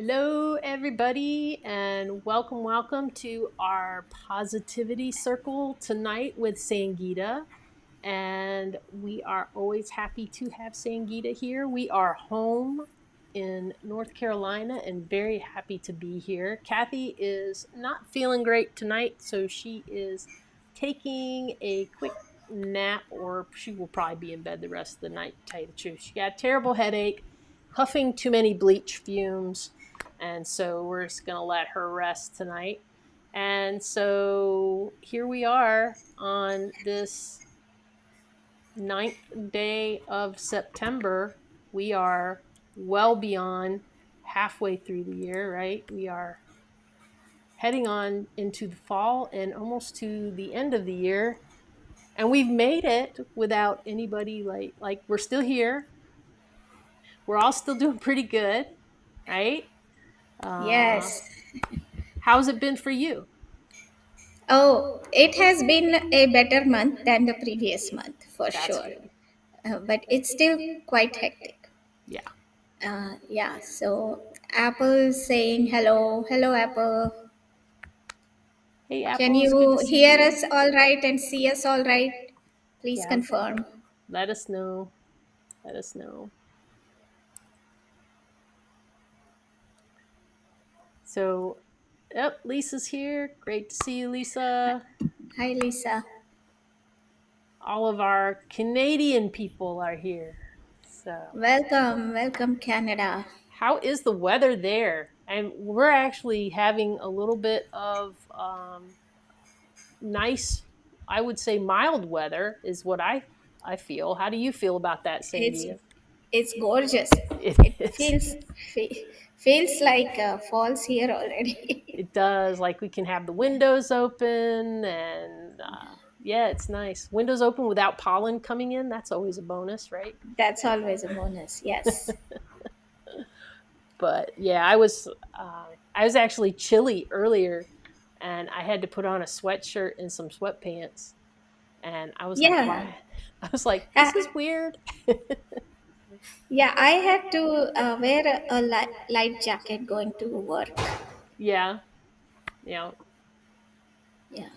Hello, everybody, and welcome to our positivity circle tonight with Sangeeta. And we are always happy to have Sangeeta here. We are home in North Carolina and very happy to be here. Kathy is not feeling great tonight, so she is taking a quick nap, or she will probably be in bed the rest of the night, to tell you the truth. She got a terrible headache, huffing too many bleach fumes, and so we're just going to let her rest tonight. And so here we are on this ninth day of September. We are well beyond halfway through the year, right? We are heading on into the fall and almost to the end of the year. And we've made it without anybody like we're still here. We're all still doing pretty good, right? Uh, Yes. how's it been for you? Oh, it has been a better month than the previous month for That's sure. good. But it's still quite hectic. Yeah. Yeah, so Apple saying hello. Hello, Apple. Hey, Can Apple, it's good to you see hear you. us all right and see us all right? Please Yeah. confirm. Let us know. Let us know. So, yep, Lisa's here. Great to see you, Lisa. Hi, Lisa. All of our Canadian people are here. So, Welcome, welcome, Canada. how is the weather there? And we're actually having a little bit of nice, I would say mild weather, is what I feel. How do you feel about that, It's Sangeeta? it's gorgeous. It It is. feels like fall's here already. It does. Like we can have the windows open, and yeah, it's nice. Windows open without pollen coming in. That's always a bonus, right? That's always a bonus. Yes. But yeah, I was actually chilly earlier, and I had to put on a sweatshirt and some sweatpants, and I was like, Yeah. why? I was like, Uh, this is weird. yeah, I had to wear a light jacket going to work. Yeah, yeah. Yeah.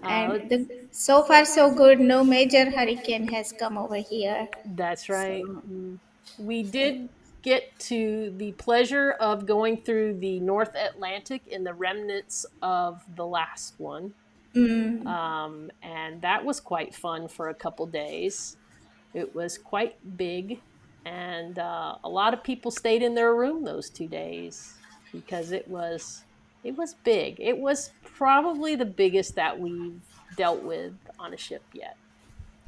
Uh, And so far, so good. No major hurricane has come over here. that's right. So, We it, did get to the pleasure of going through the North Atlantic in the remnants of the last one. mm, And that was quite fun for a couple days. It was quite big, and a lot of people stayed in their room those 2 days because it was big. It was probably the biggest that we've dealt with on a ship yet.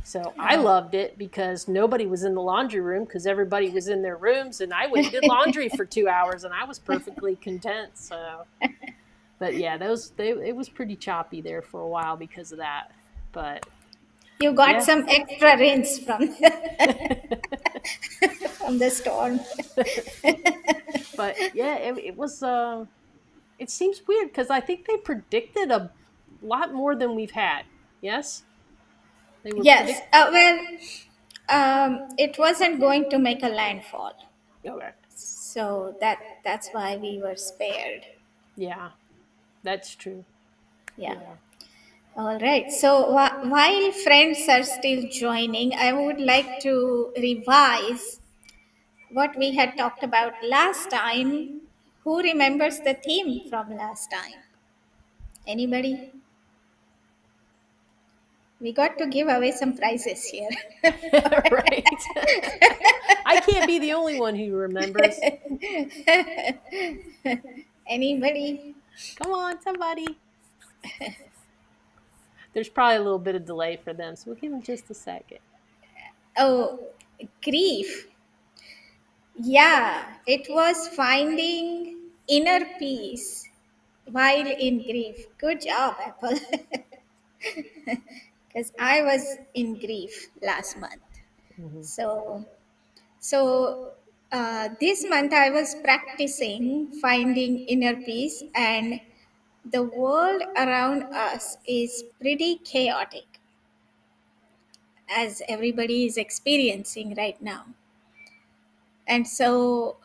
So I oh. loved it because nobody was in the laundry room because everybody was in their rooms, and I went and did laundry for 2 hours, and I was perfectly content. So, but yeah, it was pretty choppy there for a while because of that. But You got yeah. some extra rinse from from the storm. But yeah, it was. It seems weird because I think they predicted a lot more than we've had. Yes, they were Yes. predict. It wasn't going to make a landfall, Okay. so that's why we were spared. Yeah, that's true. Yeah. Yeah. All right. So while friends are still joining, I would like to revise what we had talked about last time. Who remembers the theme from last time? Anybody? We got to give away some prizes here. Right. I can't be the only one who remembers. Anybody? Come on, somebody. There's probably a little bit of delay for them, so we'll give them just a second. Oh, grief. Yeah, it was finding inner peace while in grief. Good job, Apple. Because I was in grief last month. Hmm. So, so this month I was practicing finding inner peace, and the world around us is pretty chaotic, as everybody is experiencing right now. And so,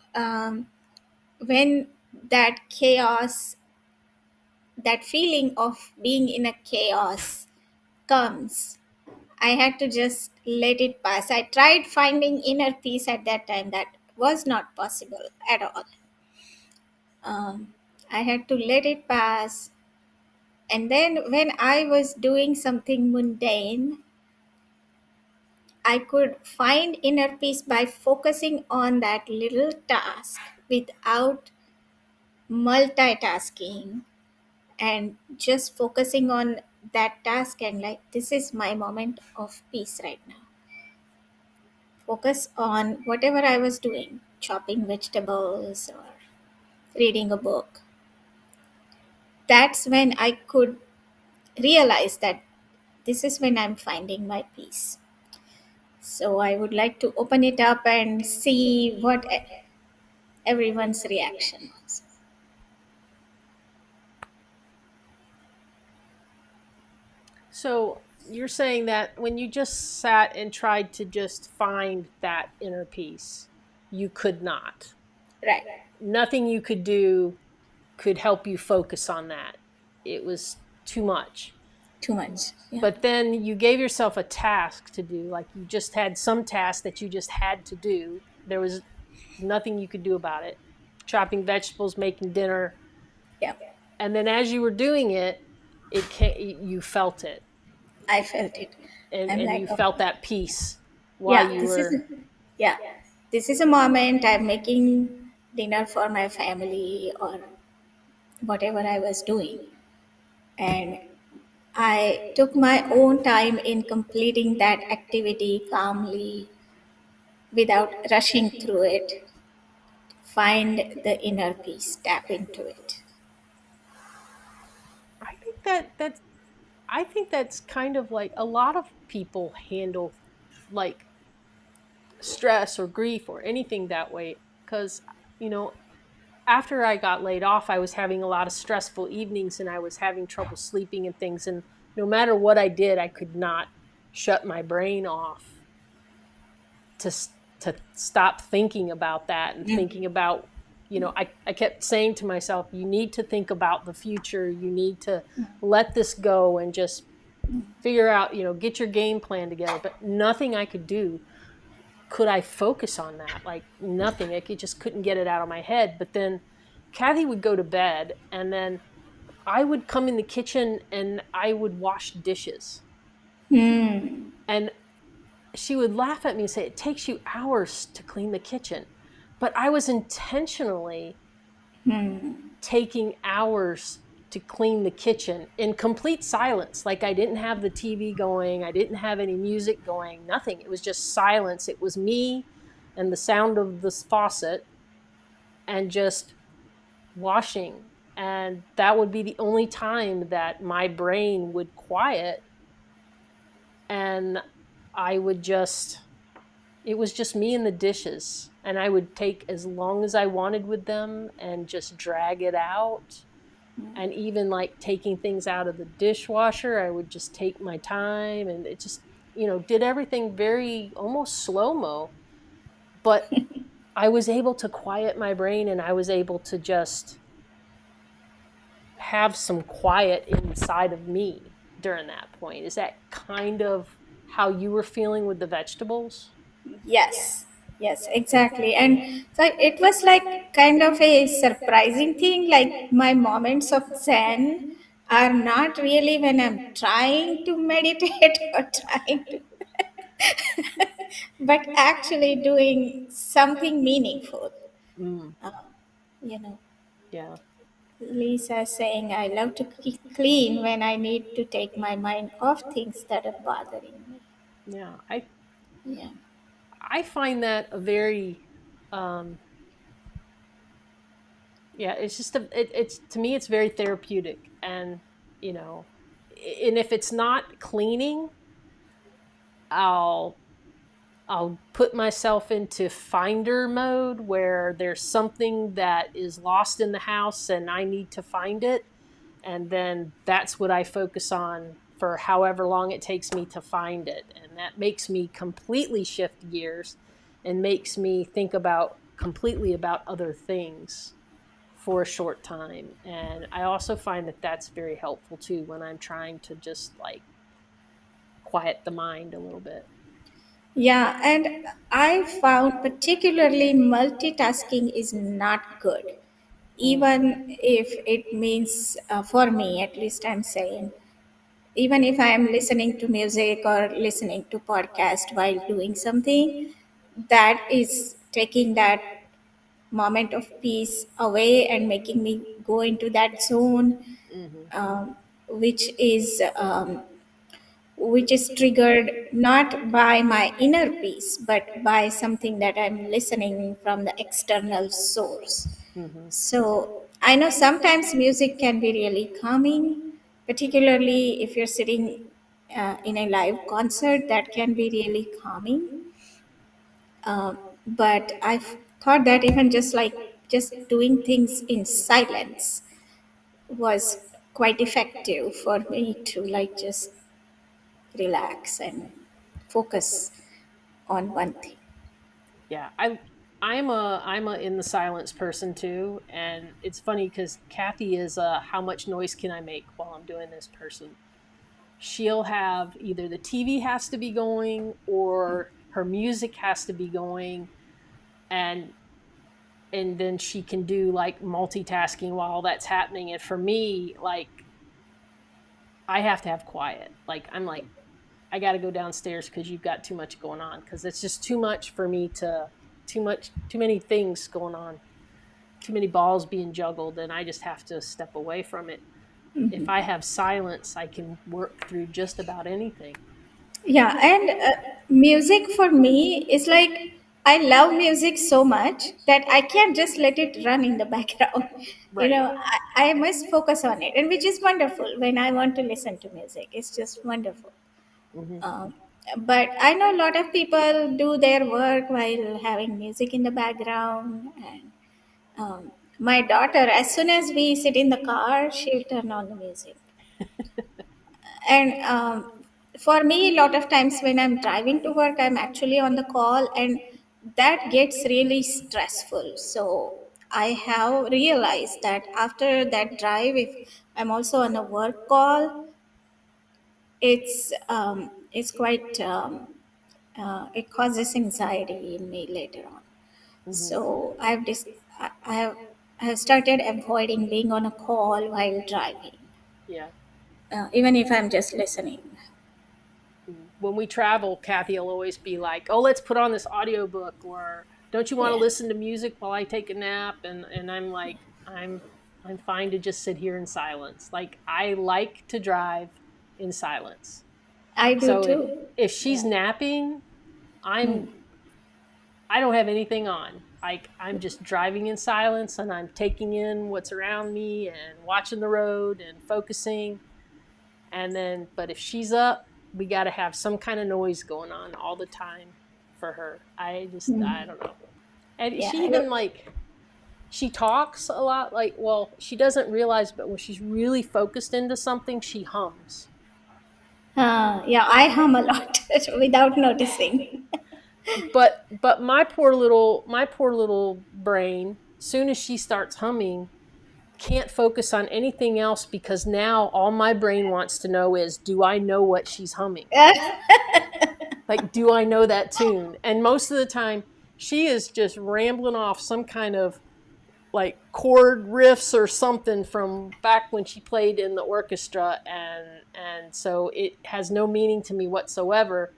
when that chaos, that feeling of being in a chaos comes, I had to just let it pass. I tried finding inner peace at that time. That was not possible at all. Um, I had to let it pass. And then when I was doing something mundane, I could find inner peace by focusing on that little task without multitasking, and just focusing on that task, and like, this is my moment of peace right now. Focus on whatever I was doing, chopping vegetables or reading a book. That's when I could realize that this is when I'm finding my peace. So I would like to open it up and see what everyone's reaction was. So you're saying that when you just sat and tried to just find that inner peace, you could not. Right. Nothing you could do could help you focus on that. It was too much. Too much. Yeah. But then you gave yourself a task to do, like you just had some task that you just had to do. There was nothing you could do about it. Chopping vegetables, making dinner, Yeah. and then as you were doing it, you felt it, I felt it. I'm and like, you felt okay. that peace while Yeah, you this is, were. yeah, this is a moment I'm making dinner for my family or whatever I was doing. And I took my own time in completing that activity calmly without rushing through it. Find the inner peace, tap into it. I think that's kind of like a lot of people handle like stress or grief or anything that way, because you know after I got laid off, I was having a lot of stressful evenings and I was having trouble sleeping and things. And no matter what I did, I could not shut my brain off to to stop thinking about that and thinking about, I kept saying to myself, you need to think about the future. You need to let this go and just figure out, get your game plan together. But nothing I could do could I focus on that. Like nothing. Just couldn't get it out of my head. But then Kathy would go to bed and then I would come in the kitchen and I would wash dishes. Hmm. And she would laugh at me and say, it takes you hours to clean the kitchen. But I was intentionally taking hours to clean the kitchen in complete silence. Like I didn't have the TV going, I didn't have any music going, nothing. It was just silence. It was me and the sound of the faucet and just washing. And that would be the only time that my brain would quiet and I would just, it was just me and the dishes. And I would take as long as I wanted with them and just drag it out. And even like taking things out of the dishwasher, I would just take my time and it just, did everything very almost slow mo. But I was able to quiet my brain and I was able to just have some quiet inside of me during that point. Is that kind of how you were feeling with the vegetables? Yes, yes, exactly. And so it was like kind of a surprising thing. Like my moments of Zen are not really when I'm trying to meditate or trying to, but actually doing something meaningful. Mm, Uh, you know, yeah, Lisa saying, I love to clean when I need to take my mind off things that are bothering me. yeah. Yeah. I find that a very, um, yeah. It's just it's to me it's very therapeutic, and you know, and if it's not cleaning, I'll I'll put myself into finder mode where there's something that is lost in the house and I need to find it. And then that's what I focus on for however long it takes me to find it. And that makes me completely shift gears and makes me think about completely about other things. for a short time. And I also find that that's very helpful too when I'm trying to just like quiet the mind a little bit. Yeah, and I found particularly multitasking is not good. Mm, Even if it means, for me at least, I'm saying, even if I am listening to music or listening to podcast while doing something, that is taking that moment of peace away and making me go into that zone, hmm um, which is which is triggered not by my inner peace but by something that I'm listening from the external source. hmm So I know sometimes music can be really calming, particularly if you're sitting in a live concert, that can be really calming. But I've thought that even just like just doing things in silence was quite effective for me to like just relax and focus on one thing. Yeah, I'm a in the silence person too, and it's funny because Kathy is a how much noise can I make while I'm doing this person. She'll have either the TV has to be going or her music has to be going, and then she can do like multitasking while that's happening. And for me, like I have to have quiet. Like I'm like I got to go downstairs because you've got too much going on because it's just too much for me to too many things going on, too many balls being juggled, and I just have to step away from it. If I have silence, I can work through just about anything. Yeah, and music for me is like I love music so much that I can't just let it run in the background. You Right. know, I must focus on it, and which is wonderful when I want to listen to music. It's just wonderful. hmm Um, but I know a lot of people do their work while having music in the background. And my daughter, as soon as we sit in the car, she'll turn on the music. And for me, a lot of times when I'm driving to work, I'm actually on the call, and that gets really stressful. So I have realized that after that drive, if I'm also on a work call, it's quite it causes anxiety in me later on. hmm So I have started avoiding being on a call while driving, Yeah. even if I'm just listening. When we travel, Kathy will always be like, "Oh, let's put on this audiobook," or "Don't you want to Yeah, listen to music while I take a nap?" And I'm like, I'm fine to just sit here in silence. Like I like to drive in silence. I do So too. if she's Yeah. napping, I'm I don't have anything on. Like I'm just driving in silence and I'm taking in what's around me and watching the road and focusing. And then, but if she's up, we got to have some kind of noise going on all the time for her. I don't know. And Yeah. she even like, she talks a lot. Like, well, she doesn't realize, but when she's really focused into something, she hums. Yeah, I hum a lot without noticing. But my poor little brain, soon as she starts humming, can't focus on anything else because now all my brain wants to know is, do I know what she's humming? Like, do I know that tune? And most of the time, she is just rambling off some kind of like chord riffs or something from back when she played in the orchestra, and so it has no meaning to me whatsoever.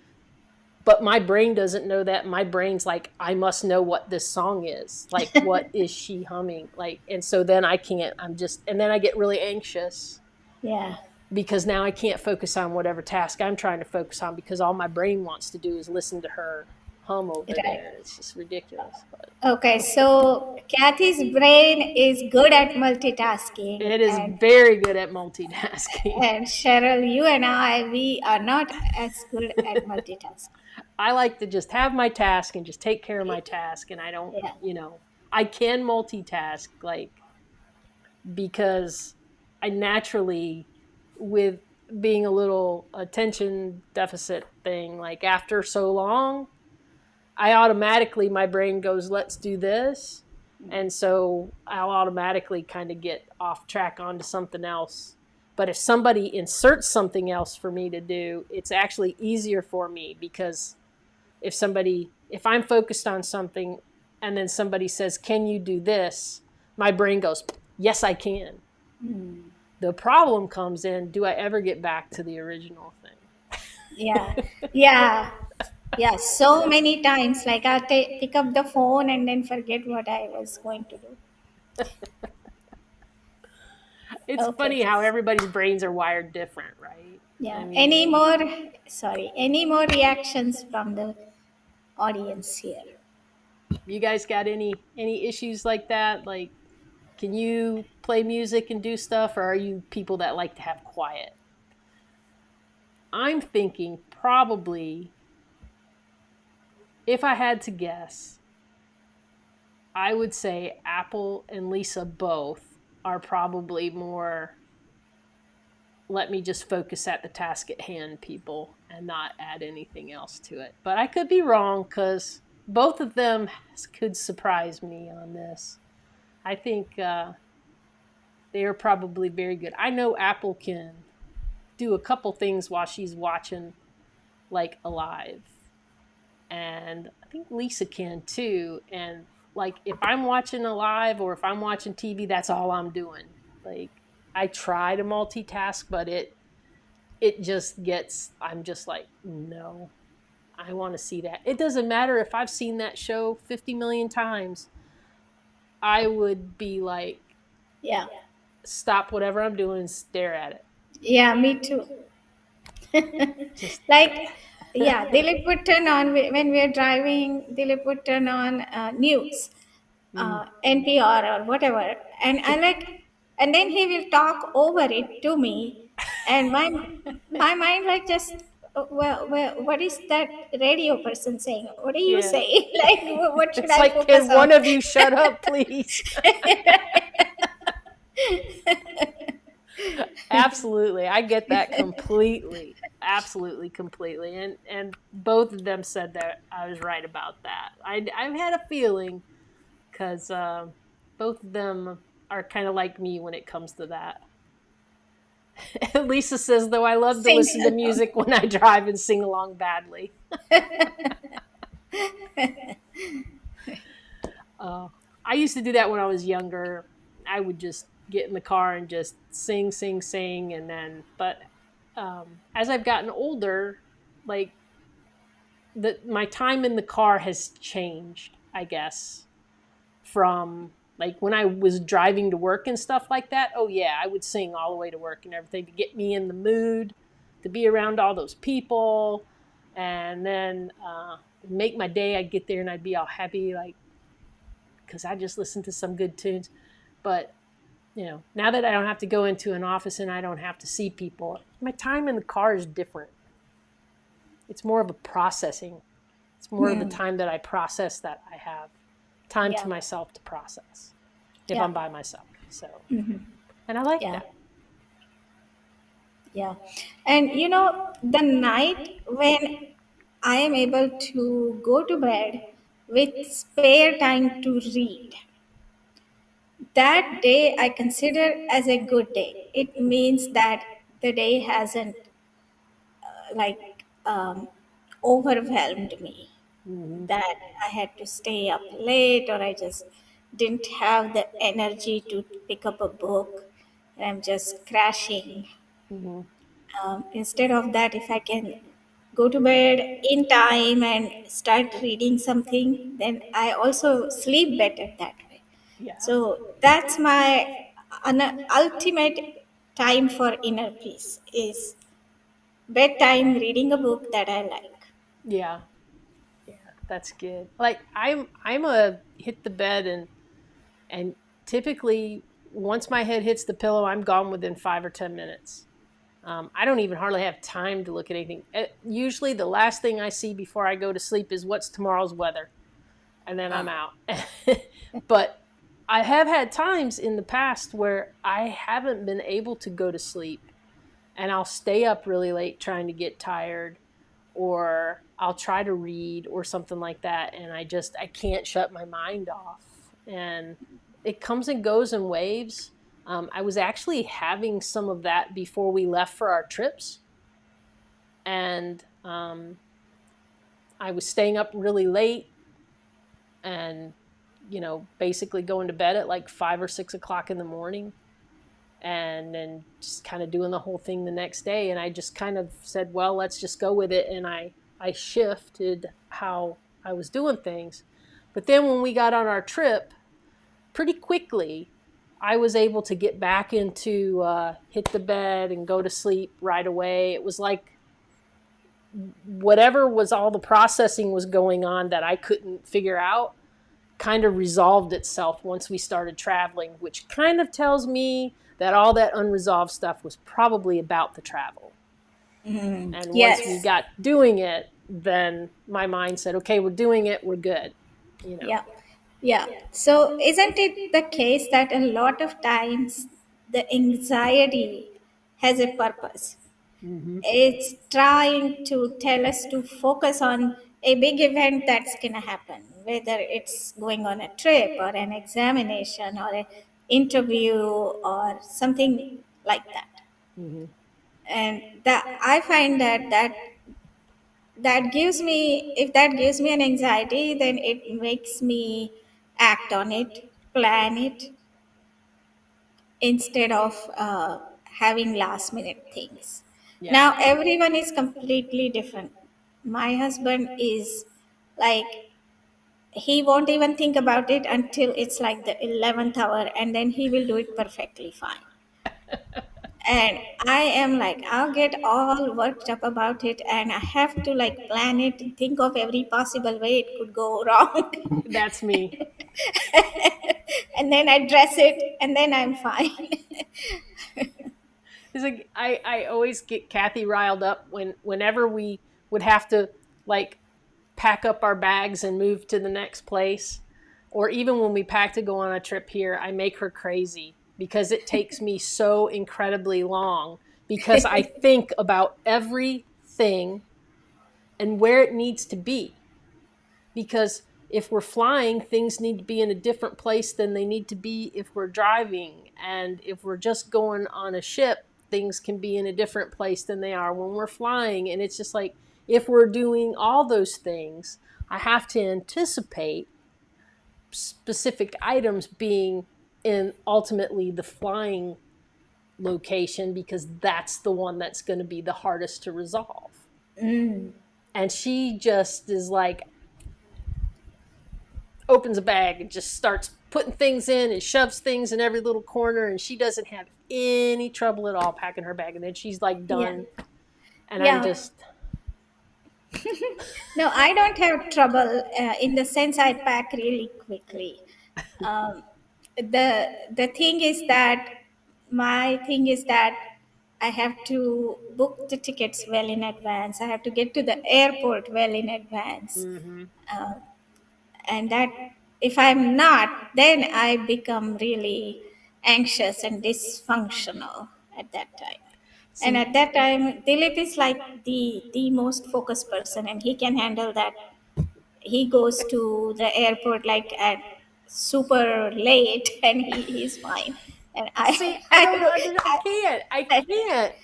But my brain doesn't know that. My brain's like, I must know what this song is. Like, what is she humming? Like, and so then I can't. I'm just, and then I get really anxious Yeah, because now I can't focus on whatever task I'm trying to focus on because all my brain wants to do is listen to her hum over right. there. It's just ridiculous. But Okay, so Kathy's brain is good at multitasking, it is very good at multitasking. and Cheryl, you and I, we are not as good at multitasking. I like to just have my task and just take care of my task, and I don't, Yeah, I can multitask like because I naturally, with being a little attention deficit thing, like after so long, I automatically, my brain goes, let's do this. And so I'll automatically kind of get off track onto something else. But if somebody inserts something else for me to do, it's actually easier for me, because if I'm focused on something and then somebody says, "Can you do this?" my brain goes, "Yes, I can." The problem comes in, do I ever get back to the original Yeah, thing? yeah, yeah. So many times, like I'll pick up the phone and then forget what I was going to do. It's Okay. funny how everybody's brains are wired different, right? I Yeah. Any mean, more? Sorry. Any more reactions from the audience here? you guys got any issues like that? Like, can you play music and do stuff, or are you people that like to have quiet? I'm thinking probably, if I had to guess, I would say Apple and Lisa both are probably more, let me just focus at the task at hand people and not add anything else to it. But I could be wrong, because both of them could surprise me on this. I think they are probably very good. I know Apple can do a couple things while she's watching, like, Alive. And I think Lisa can too. And like, if I'm watching Alive or if I'm watching TV, that's all I'm doing. Like, I try to multitask, but it just gets, I'm just like, no, I want to see that. It doesn't matter if I've seen that show 50 million times. I would be like, Yeah. stop whatever I'm doing and stare at it. Yeah, me too. Just Like, yeah, Dilip would turn on when we're driving. Dilip would turn on news, mm. NPR or whatever, and I like, and then he will talk over it to me, and my mind like just, well, what is that radio person saying? What are you Yeah. saying? Like, what should It's I like, focus can on? one of you shut up, please? Absolutely. I get that completely. Absolutely, completely. And both of them said that I was right about that. I've had a feeling, because both of them are kind of like me when it comes to that. Lisa says, though, I love to Sing listen to music when I drive and sing along badly. I used to do that when I was younger. I would just get in the car and just sing, sing, sing, and then, but as I've gotten older, like, my time in the car has changed, I guess, from like when I was driving to work and stuff like that. Oh yeah, I would sing all the way to work and everything to get me in the mood to be around all those people, and then make my day. I'd get there and I'd be all happy, like, because I just listened to some good tunes. But now that I don't have to go into an office and I don't have to see people, my time in the car is different. It's more of a processing. It's more of the time that I process, that I have time Yeah, to myself to process if yeah, I'm by myself. So, and I like yeah, that. yeah. And the night when I am able to go to bed with spare time to read, that day I consider as a good day. It means that the day hasn't like overwhelmed me, Mm-hmm. that I had to stay up late or I just didn't have the energy to pick up a book and I'm just crashing. Mm-hmm. Instead of that, if I can go to bed in time and start reading something, then I also sleep better that way. Yeah. So that's my ultimate time for inner peace is bedtime reading a book that I like. Yeah. Yeah. That's good. Like, I'm a hit the bed, and typically once my head hits the pillow, I'm gone within 5 or 10 minutes. I don't even hardly have time to look at anything. Usually, the last thing I see before I go to sleep is what's tomorrow's weather, and then I'm out. But I have had times in the past where I haven't been able to go to sleep, and I'll stay up really late trying to get tired, or I'll try to read or something like that, and I can't shut my mind off. and it comes and goes in waves. I was actually having some of that before we left for our trips, and I was staying up really late and, basically going to bed at like 5 or 6 o'clock in the morning, and then just kind of doing the whole thing the next day. And I just kind of said, well, let's just go with it. And I shifted how I was doing things. But then when we got on our trip, pretty quickly, I was able to get back into hit the bed and go to sleep right away. It was like whatever was all the processing was going on that I couldn't figure out kind of resolved itself once we started traveling, which kind of tells me that all that unresolved stuff was probably about the travel. And once we Yes. got doing it, then my mind said, okay, we're doing it, we're good, you know. Yeah. Yeah. So, isn't it the case that a lot of times the anxiety has a purpose? Mm-hmm. It's trying to tell us to focus on a big event that's going to happen, whether it's going on a trip or an examination or an interview or something like that. Mm-hmm. And that I find that gives me, if that gives me an anxiety, then it makes me act on it, plan it, instead of having last minute things. Yeah. Now everyone is completely different. My husband is like, he won't even think about it until it's like the 11th hour, and then he will do it perfectly fine. And I am like, I'll get all worked up about it, and I have to like plan it, think of every possible way it could go wrong. That's me. And then I dress it, and then I'm fine. It's like I always get Kathy riled up whenever we would have to like pack up our bags and move to the next place, or even when we pack to go on a trip here, I make her crazy because it takes me so incredibly long because I think about everything and where it needs to be. Because if we're flying, things need to be in a different place than they need to be if we're driving. And if we're just going on a ship, things can be in a different place than they are when we're flying. And it's just like, if we're doing all those things, I have to anticipate specific items being in ultimately the flying location because that's the one that's going to be the hardest to resolve. And she just is like, opens a bag and just starts putting things in and shoves things in every little corner, and she doesn't have any trouble at all packing her bag, and then she's like Yeah. done, and I'm Yeah. just No, I don't have trouble in the sense I pack really quickly. Um, the thing is that my thing is that I have to book the tickets well in advance. I have to get to the airport well in advance, mm-hmm. and that, if I'm not, then I become really anxious and dysfunctional at that time. And See, at that time, Dilip is like the most focused person, and he can handle that. He goes to the airport like at super late, and he's fine. And see, I I, don't under, I can't,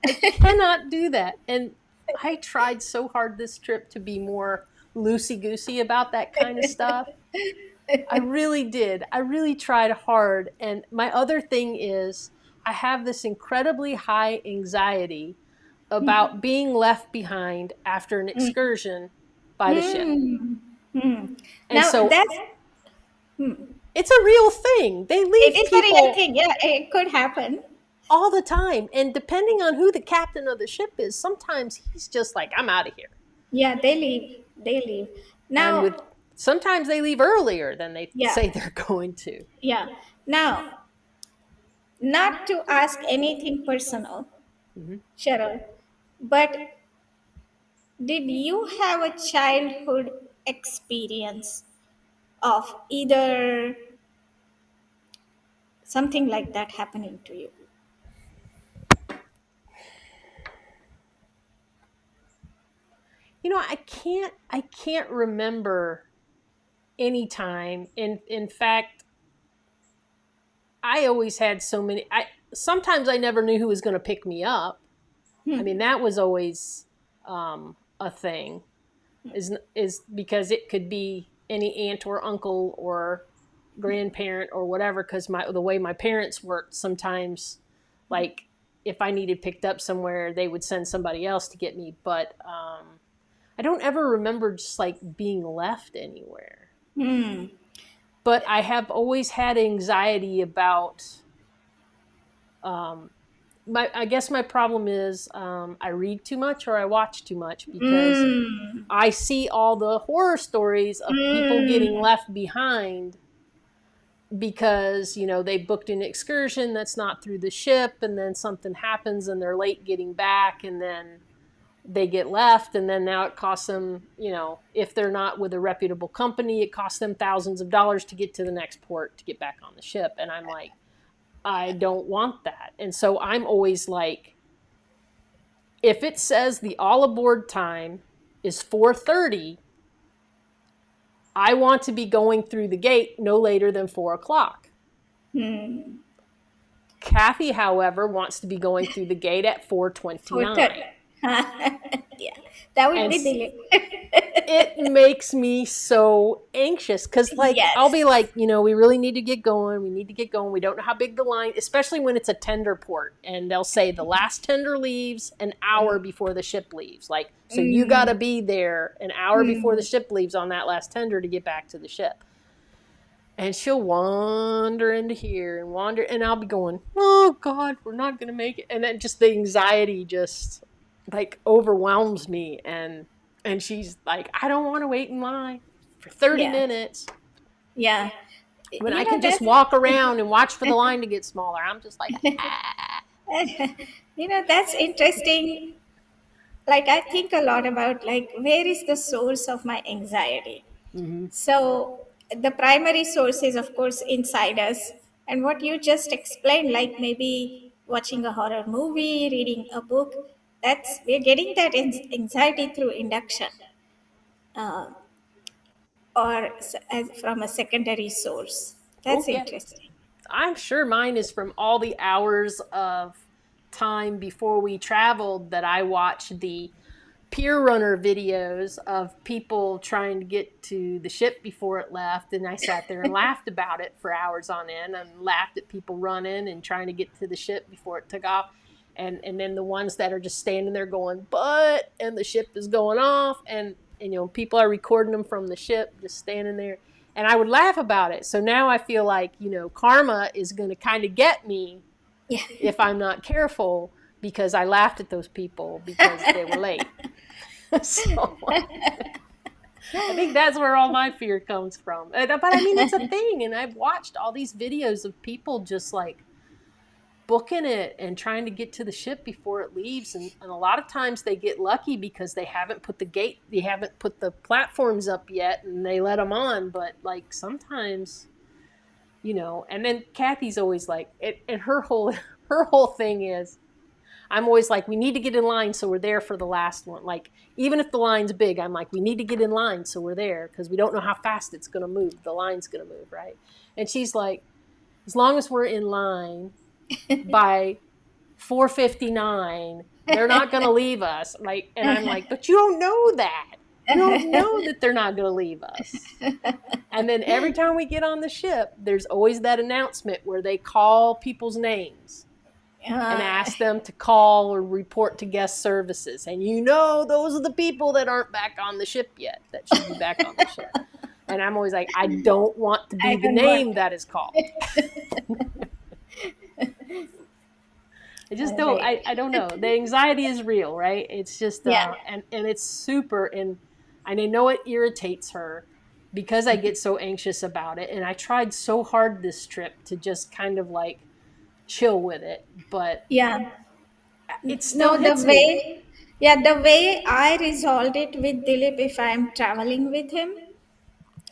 I cannot do that, and I tried so hard this trip to be more loosey goosey about that kind of stuff. I really did. I really tried hard. And my other thing is, I have this incredibly high anxiety about being left behind after an excursion by the ship. Hmm. Hmm. And Now so that's, it's a real thing. They it leave is a real people thing. Yeah, it could happen. all the time. And depending on who the captain of the ship is, sometimes he's just like, I'm out of here. Yeah, they leave. They leave. And Now, with sometimes they leave earlier than they yeah, say they're going to. yeah. Now, not to ask anything personal, Mhm. Cheryl, but did you have a childhood experience of either something like that happening to you? I can't remember anytime. In fact, I always had so many. I sometimes I never knew who was going to pick me up. I mean, that was always a thing. Is because it could be any aunt or uncle or grandparent or whatever. Because the way my parents worked, sometimes like if I needed picked up somewhere, they would send somebody else to get me. But I don't ever remember just like being left anywhere. Hmm. But I have always had anxiety about um, I guess my problem is I read too much or I watch too much because Mm. I see all the horror stories of people getting Mm. left behind because they booked an excursion that's not through the ship, and then something happens and they're late getting back, and then they get left, and then now it costs them, if they're not with a reputable company, it costs them thousands of dollars to get to the next port to get back on the ship. And I'm like, I don't want that. And so I'm always like, if it says the all aboard time is 4:30, I want to be going through the gate no later than 4 o'clock. Hmm. Kathy, however, wants to be going through the gate at 4:30. 4:29. Yeah, that would And be the it makes me so anxious because, like, I'll be yes. like, we really need to get going. We need to get going. We don't know how big the line, especially when it's a tender port, and they'll say the last tender leaves an hour before the ship leaves. Like, so you got to Mm. be there an hour before the Mm. ship leaves on that last tender to get back to the ship. And she'll wander into here and wander, and I'll be going, oh God, we're not gonna make it. And then just the anxiety just like overwhelms me, and she's like, I don't want to wait in line for 30 Yeah, minutes yeah. when I You know can just that's walk around and watch for the line to get smaller. I'm just like, ah. that's interesting. Like I think a lot about like where is the source of my anxiety. Mm-hmm. So the primary source is of course inside us, and what you just explained, like maybe watching a horror movie, reading a book, that's we're getting that anxiety through induction, uh, or from a secondary source. Oh That's yeah, interesting. I'm sure mine is from all the hours of time before we traveled that I watched the peer runner videos of people trying to get to the ship before it left, and I sat there and laughed about it for hours on end and laughed at people running and trying to get to the ship before it took off. And then the ones that are just standing there going but, and the ship is going off, and people are recording them from the ship just standing there, and I would laugh about it. So now I feel like karma is going to kind of get me Yeah. if I'm not careful, because I laughed at those people because they were late. So I think that's where all my fear comes from. But I mean, it's a thing. And I've watched all these videos of people just like booking it and trying to get to the ship before it leaves. And a lot of times they get lucky because they haven't put they haven't put the platforms up yet and they let them on. But like sometimes, and then Kathy's always like, and her whole thing is, I'm always like, we need to get in line so we're there for the last one. Like, even if the line's big, I'm like, we need to get in line so we're there because we don't know how fast it's going to move. The line's going to move, right? And she's like, as long as we're in line by 4:59, they're not going to leave us. Like, and I'm like, but you don't know that. You don't know that they're not going to leave us. And then every time we get on the ship, there's always that announcement where they call people's names and Uh, ask them to call or report to guest services. And those are the people that aren't back on the ship yet, that should be back on the ship. And I'm always like, I don't want to I be the don't want. name that is called. I just don't, Right. I don't know. The anxiety is real, right? It's just, Yeah. and it's super, and I know it irritates her because I get so anxious about it. And I tried so hard this trip to just kind of like chill with it, but Yeah. it still No, the hits me. way, yeah, the way I resolved it with Dilip, if I'm traveling with him,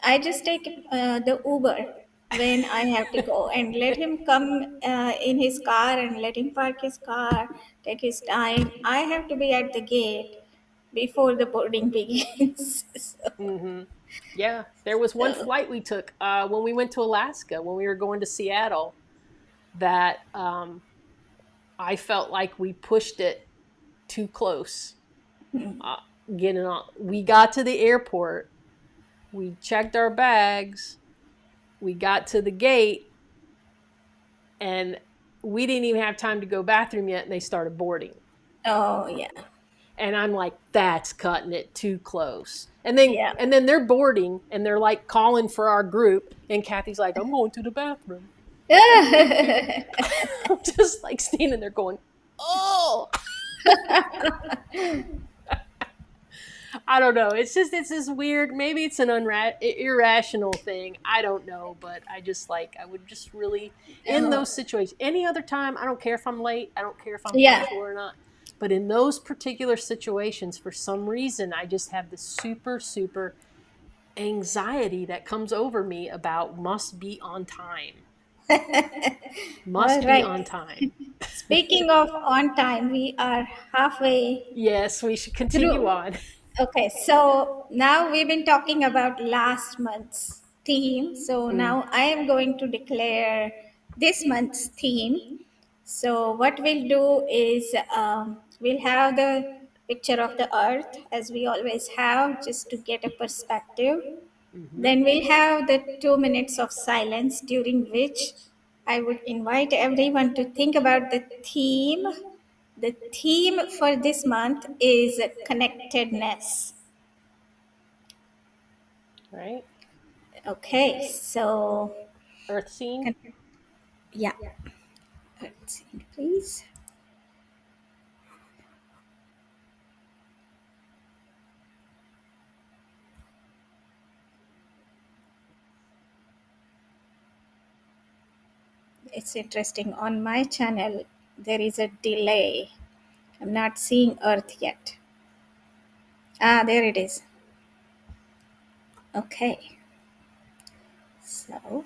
I just take the Uber when I have to go and let him come in his car and let him park his car, take his time. I have to be at the gate before the boarding begins. So, Mm-hmm. Yeah, there was one So, flight we took when we went to Alaska, when we were going to Seattle, that I felt like we pushed it too close. Uh, getting on, we got to the airport, we checked our bags, we got to the gate, and we didn't even have time to go bathroom yet, and they started boarding. oh yeah, And I'm like, that's cutting it too close. And then yeah. and then they're boarding and they're like calling for our group, and Kathy's like, I'm going to the bathroom. I'm just like standing there going, oh, I don't know. It's this weird. Maybe it's an irrational thing. I don't know, but I just like I would just really in Oh, those situations. Any other time, I don't care if I'm late. I don't care if I'm yeah. punctual or not. But in those particular situations, for some reason, I just have this super anxiety that comes over me about must be on time. All Must be right. on time. Speaking of on time, we are halfway Yes, we should continue through. on. Okay, so now we've been talking about last month's theme. So Mm, now I am going to declare this month's theme. So what we'll do is we'll have the picture of the earth as we always have, just to get a perspective. hmm Then we'll have the 2 minutes of silence, during which I would invite everyone to think about the theme. The theme for this month is connectedness. Right? Okay, so Earth scene. con- yeah, let's see, please. It's interesting. On my channel, there is a delay. I'm not seeing Earth yet. Ah, there it is. Okay, so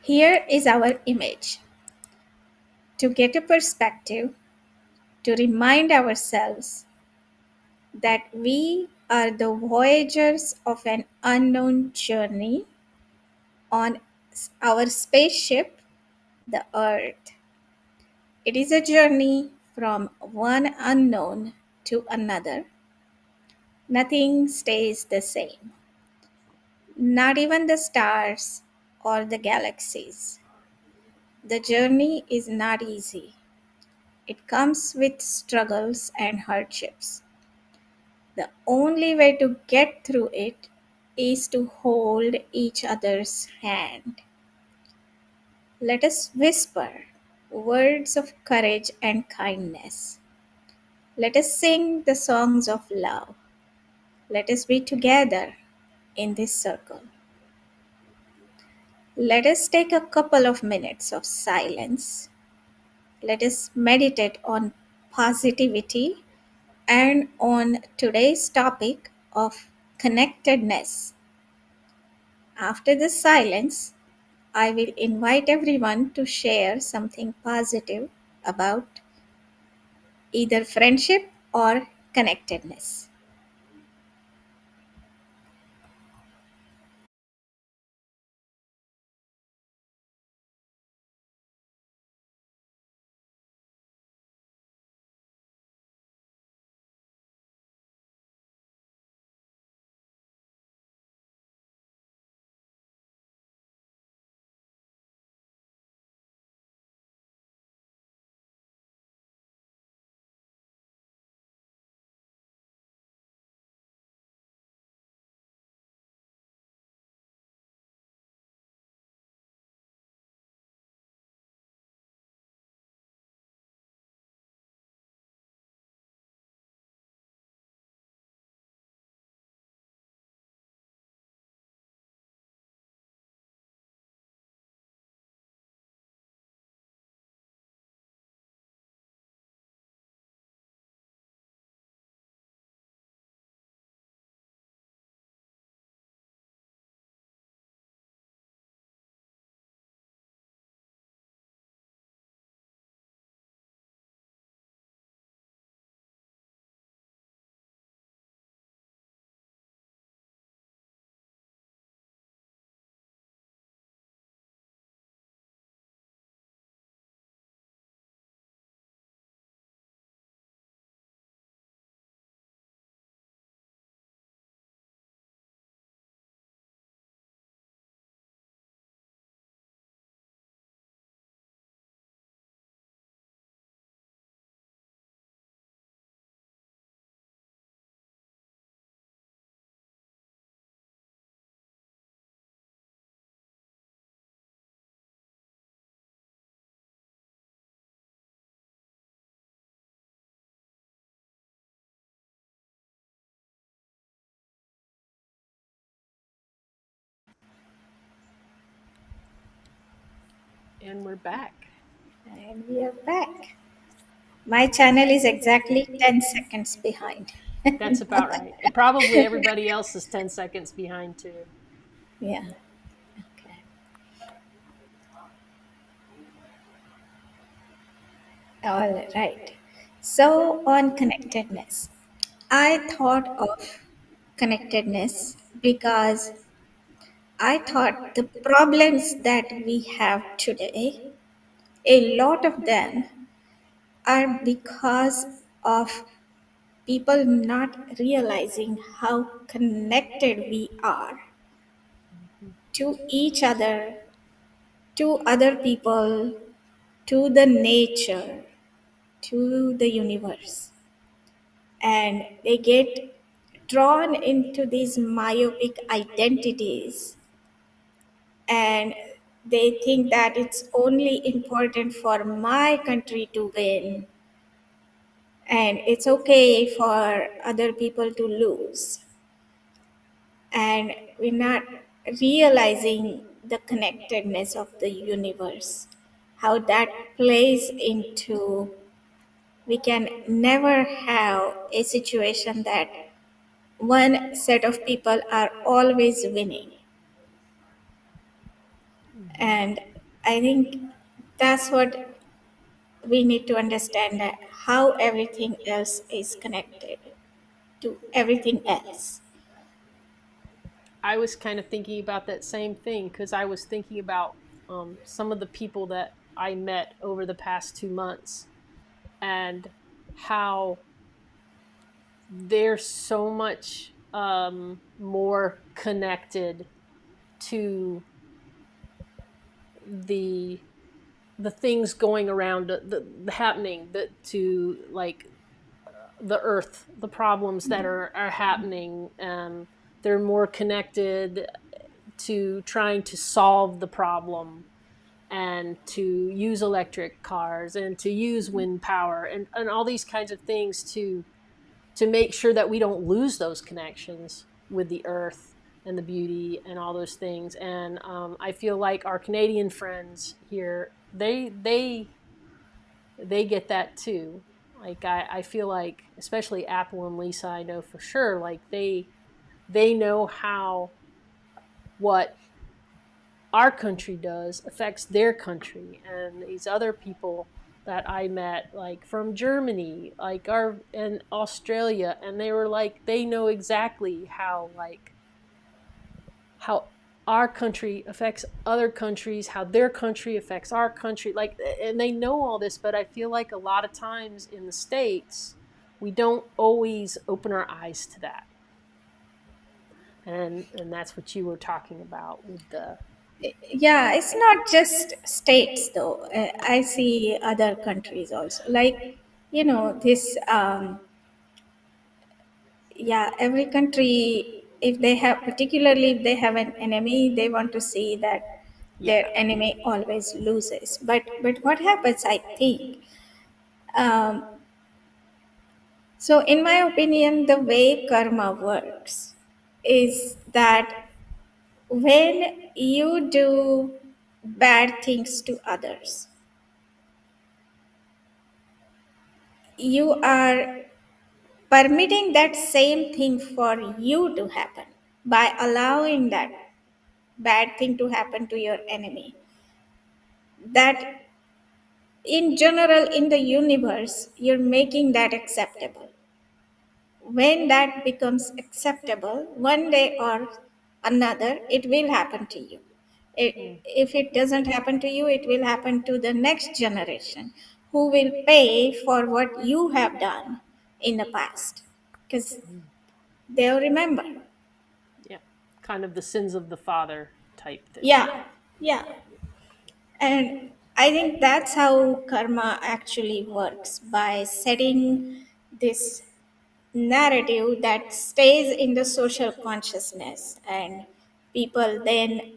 here is our image. To get a perspective, to remind ourselves that we are the voyagers of an unknown journey on our spaceship, the Earth. It is a journey from one unknown to another. Nothing stays the same, not even the stars or the galaxies. The journey is not easy. It comes with struggles and hardships. The only way to get through it is to hold each other's hand. Let us whisper words of courage and kindness. Let us sing the songs of love. Let us be together in this circle. Let us take a couple of minutes of silence. Let us meditate on positivity and on today's topic of connectedness. After the silence, I will invite everyone to share something positive about either friendship or connectedness. And we're back. And we are back. My channel is exactly 10 seconds behind. That's about right. And probably everybody else is 10 seconds behind too. Yeah. Okay. All right. So, on connectedness, I thought of connectedness because I thought the problems that we have today, a lot of them are because of people not realizing how connected we are Mhm. to each other, to other people, to the nature, to the universe. And they get drawn into these myopic identities, and they think that it's only important for my country to win and it's okay for other people to lose. And we're not realizing the connectedness of the universe, how that plays into, we can never have a situation that one set of people are always winning. Mhm. And I think that's what we need to understand, that how everything else is connected to everything else. I was kind of thinking about that same thing because I was thinking about some of the people that I met over the past 2 months and how they're so much more connected to the the things going around the happening to like the earth, the problems that are happening. They're more connected to trying to solve the problem and to use electric cars and to use wind power and all these kinds of things to make sure that we don't lose those connections with the earth and the beauty and all those things. And I feel like our Canadian friends here, they get that too. Like I feel like especially Apple and Lisa, I know for sure, like they know how what our country does affects their country. And these other people that I met, like from Germany, like our and Australia, and they were like they know exactly how our country affects other countries, how their country affects our country, like, and they know all this. But I feel like a lot of times in the States we don't always open our eyes to that. And that's what you were talking about with the Yeah, it's not just states though. I see other countries also. Like, this, yeah, every country, if they have, particularly if they have an enemy, they want to see that their yeah. enemy always loses. But what happens, I think, um, so in my opinion, the way karma works is that when you do bad things to others, you are permitting that same thing for you to happen by allowing that bad thing to happen to your enemy. That in general, in the universe, you're making that acceptable. When that becomes acceptable, one day or another, it will happen to you. Mm, If it doesn't happen to you, it will happen to the next generation who will pay for what you have done in the past, because mm. they'll remember. Yeah, kind of the sins of the father type thing. Yeah, yeah. And I think that's how karma actually works, by setting this narrative that stays in the social consciousness. And people then,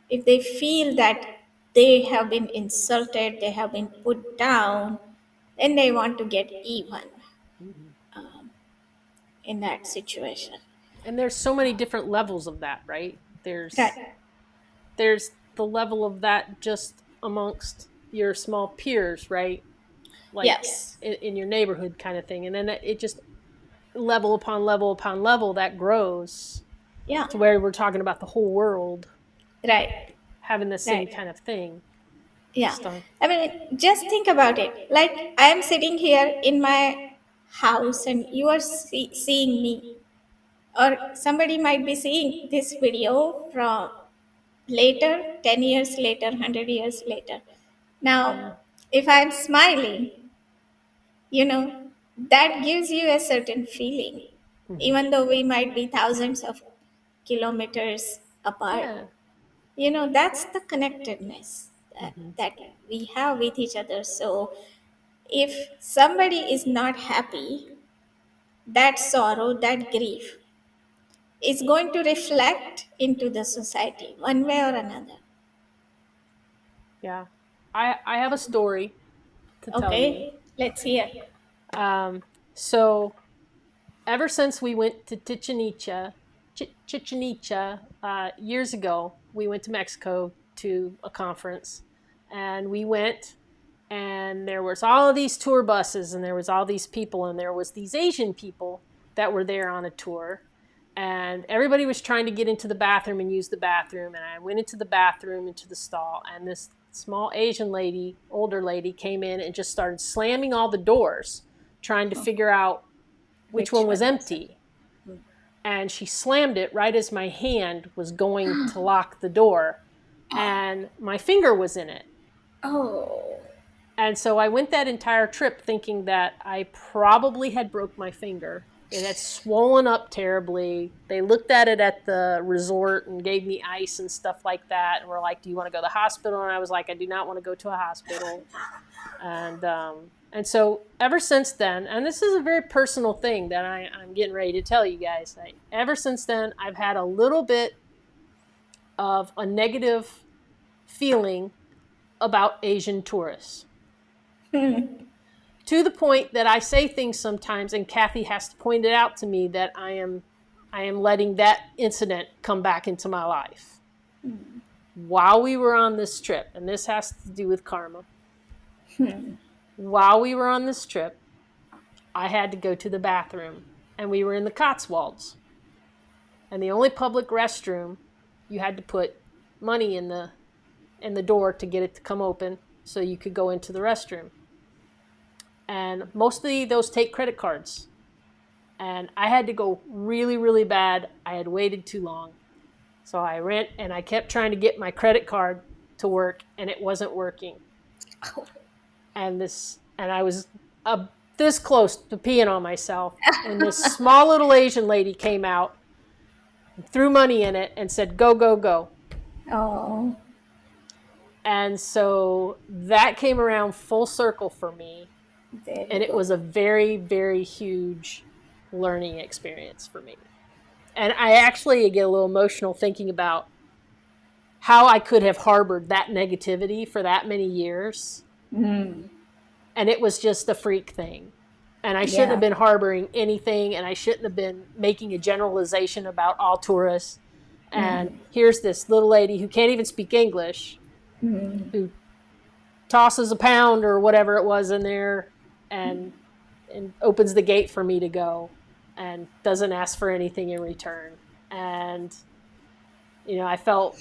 if they feel that they have been insulted, they have been put down, then they want to get even Mhm. in that situation. And there's so many different levels of that, right? Right. There's the level of that just amongst your small peers, right? Like Yes. in your neighborhood kind of thing. And then it just level upon level upon level that grows Yeah. to where we're talking about the whole world Right. having the same Right. kind of thing. Yeah. Just on. I mean, just think about it. Like, I am sitting here in my house and you are seeing me, or somebody might be seeing this video from later, 10 years later, 100 years later. Yeah. Now, if I'm smiling, you know, that gives you a certain feeling, Hmm. even though we might be thousands of kilometers apart. Yeah. That's the connectedness that, Hmm. that we have with each other. So, if somebody is not happy, that sorrow, that grief is going to reflect into the society one way or another. Yeah. I have a story to tell you. Okay, let's hear. Um, so ever since we went to Chichen Itza years ago, we went to Mexico to a conference, and we went, and there was all of these tour buses, and there was all these people, and there was these Asian people that were there on a tour, and everybody was trying to get into the bathroom and use the bathroom, and I went into the bathroom into the stall, and this small Asian lady, older lady, came in and just started slamming all the doors, trying to figure out which Which one was one was it? empty. And she slammed it right as my hand was going to lock the door, and my finger was in it. Oh, And so I went that entire trip thinking that I probably had broke my finger. It had swollen up terribly. They looked at it at the resort and gave me ice and stuff like that, and were like, "Do you want to go to the hospital?" And I was like, "I do not want to go to a hospital." And so ever since then, and this is a very personal thing that I'm getting ready to tell you guys. Ever since then, I've had a little bit of a negative feeling about Asian tourists, to the point that I say things sometimes, and Kathy has to point it out to me that I am letting that incident come back into my life. While we were on this trip, and this has to do with karma. While we were on this trip, I had to go to the bathroom, and we were in the Cotswolds. And the only public restroom, you had to put money in the door to get it to come open so you could go into the restroom. And mostly those take credit cards. And I had to go really, really bad. I had waited too long. So I ran and I kept trying to get my credit card to work, and it wasn't working. And I was this close to peeing on myself, and this small little Asian lady came out, threw money in it, and said, "Go, go, go." oh, And so that came around full circle for me, there you and it go. was a very, very huge learning experience for me. And I actually get a little emotional thinking about how I could have harbored that negativity for that many years, and it was just a freak thing. And I shouldn't have Yeah. been harboring anything, and I shouldn't have been making a generalization about all tourists. And here's this little lady who can't even speak English, who tosses a pound or whatever it was in there, and opens the gate for me to go, and doesn't ask for anything in return. And I felt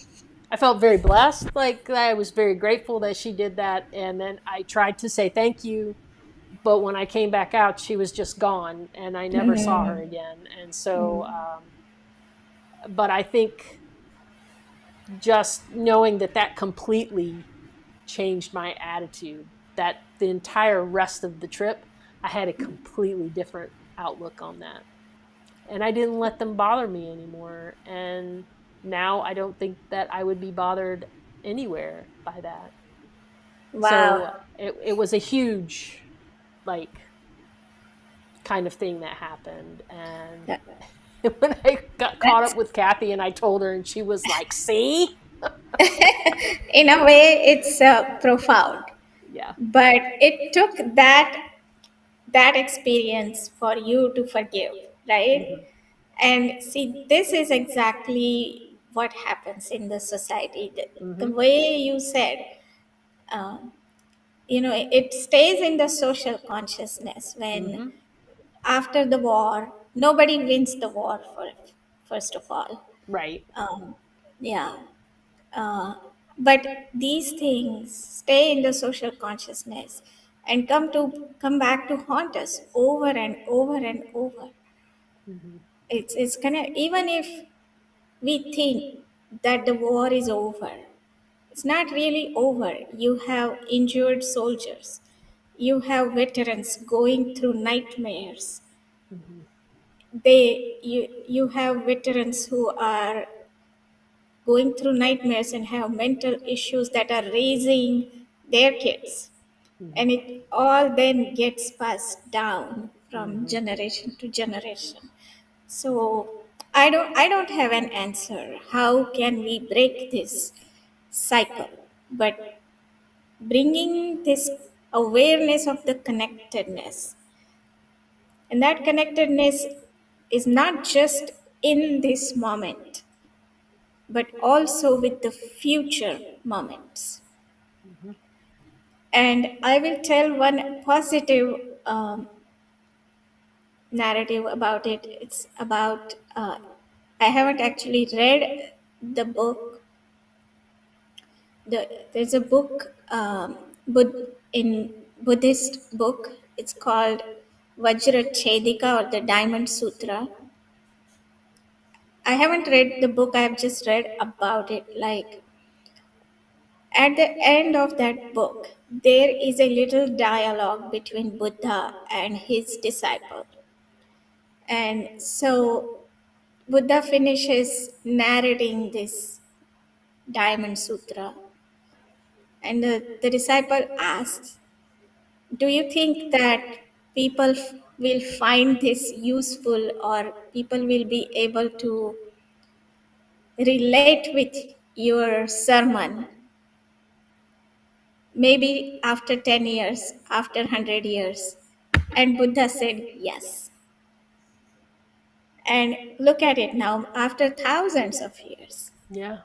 very blessed. Like, I was very grateful that she did that, and then I tried to say thank you, but when I came back out, she was just gone, and I never saw her again. And so, but I think just knowing that completely changed my attitude. That the entire rest of the trip, I had a completely different outlook on that, and I didn't let them bother me anymore. And now I don't think that I would be bothered anywhere by that. So Wow. it was a huge, like, kind of thing that happened. And That, when I got caught that's up with Kathy and I told her, and she was like, "See?" in a way it's profound, Yeah. but it took that experience for you to forgive, right? Hmm. And see, this is exactly what happens in the society. The Hmm. way you said, Um, it stays in the social consciousness when Mm-hmm. after the war, nobody wins the war first of all. Right. Um, yeah. Uh, but these things stay in the social consciousness and come back to haunt us over and over and over. Mm-hmm. It's gonna, even if we think that the war is over, it's not really over. You have injured soldiers, you have veterans going through nightmares. Mm-hmm. You have veterans who are going through nightmares and have mental issues that are raising their kids, Mm-hmm. and it all then gets passed down from Mm-hmm. generation to generation. So I don't have an answer how can we break this cycle, but bringing this awareness of the connectedness, and that connectedness is not just in this moment but also with the future moments. Mm-hmm. And I will tell one positive narrative about it. It's about, I haven't actually read the book. There's a book, in Buddhist book. It's called Vajra Chedika or the Diamond Sutra. I haven't read the book. I have just read about it. Like, at the end of that book, there is a little dialogue between Buddha and his disciple. And so Buddha finishes narrating this Diamond Sutra, and the disciple asks, do you think that people will find this useful, or people will be able to relate with your sermon maybe after 10 years, after 100 years? And Buddha said yes. And look at it now, after thousands of years, Yeah.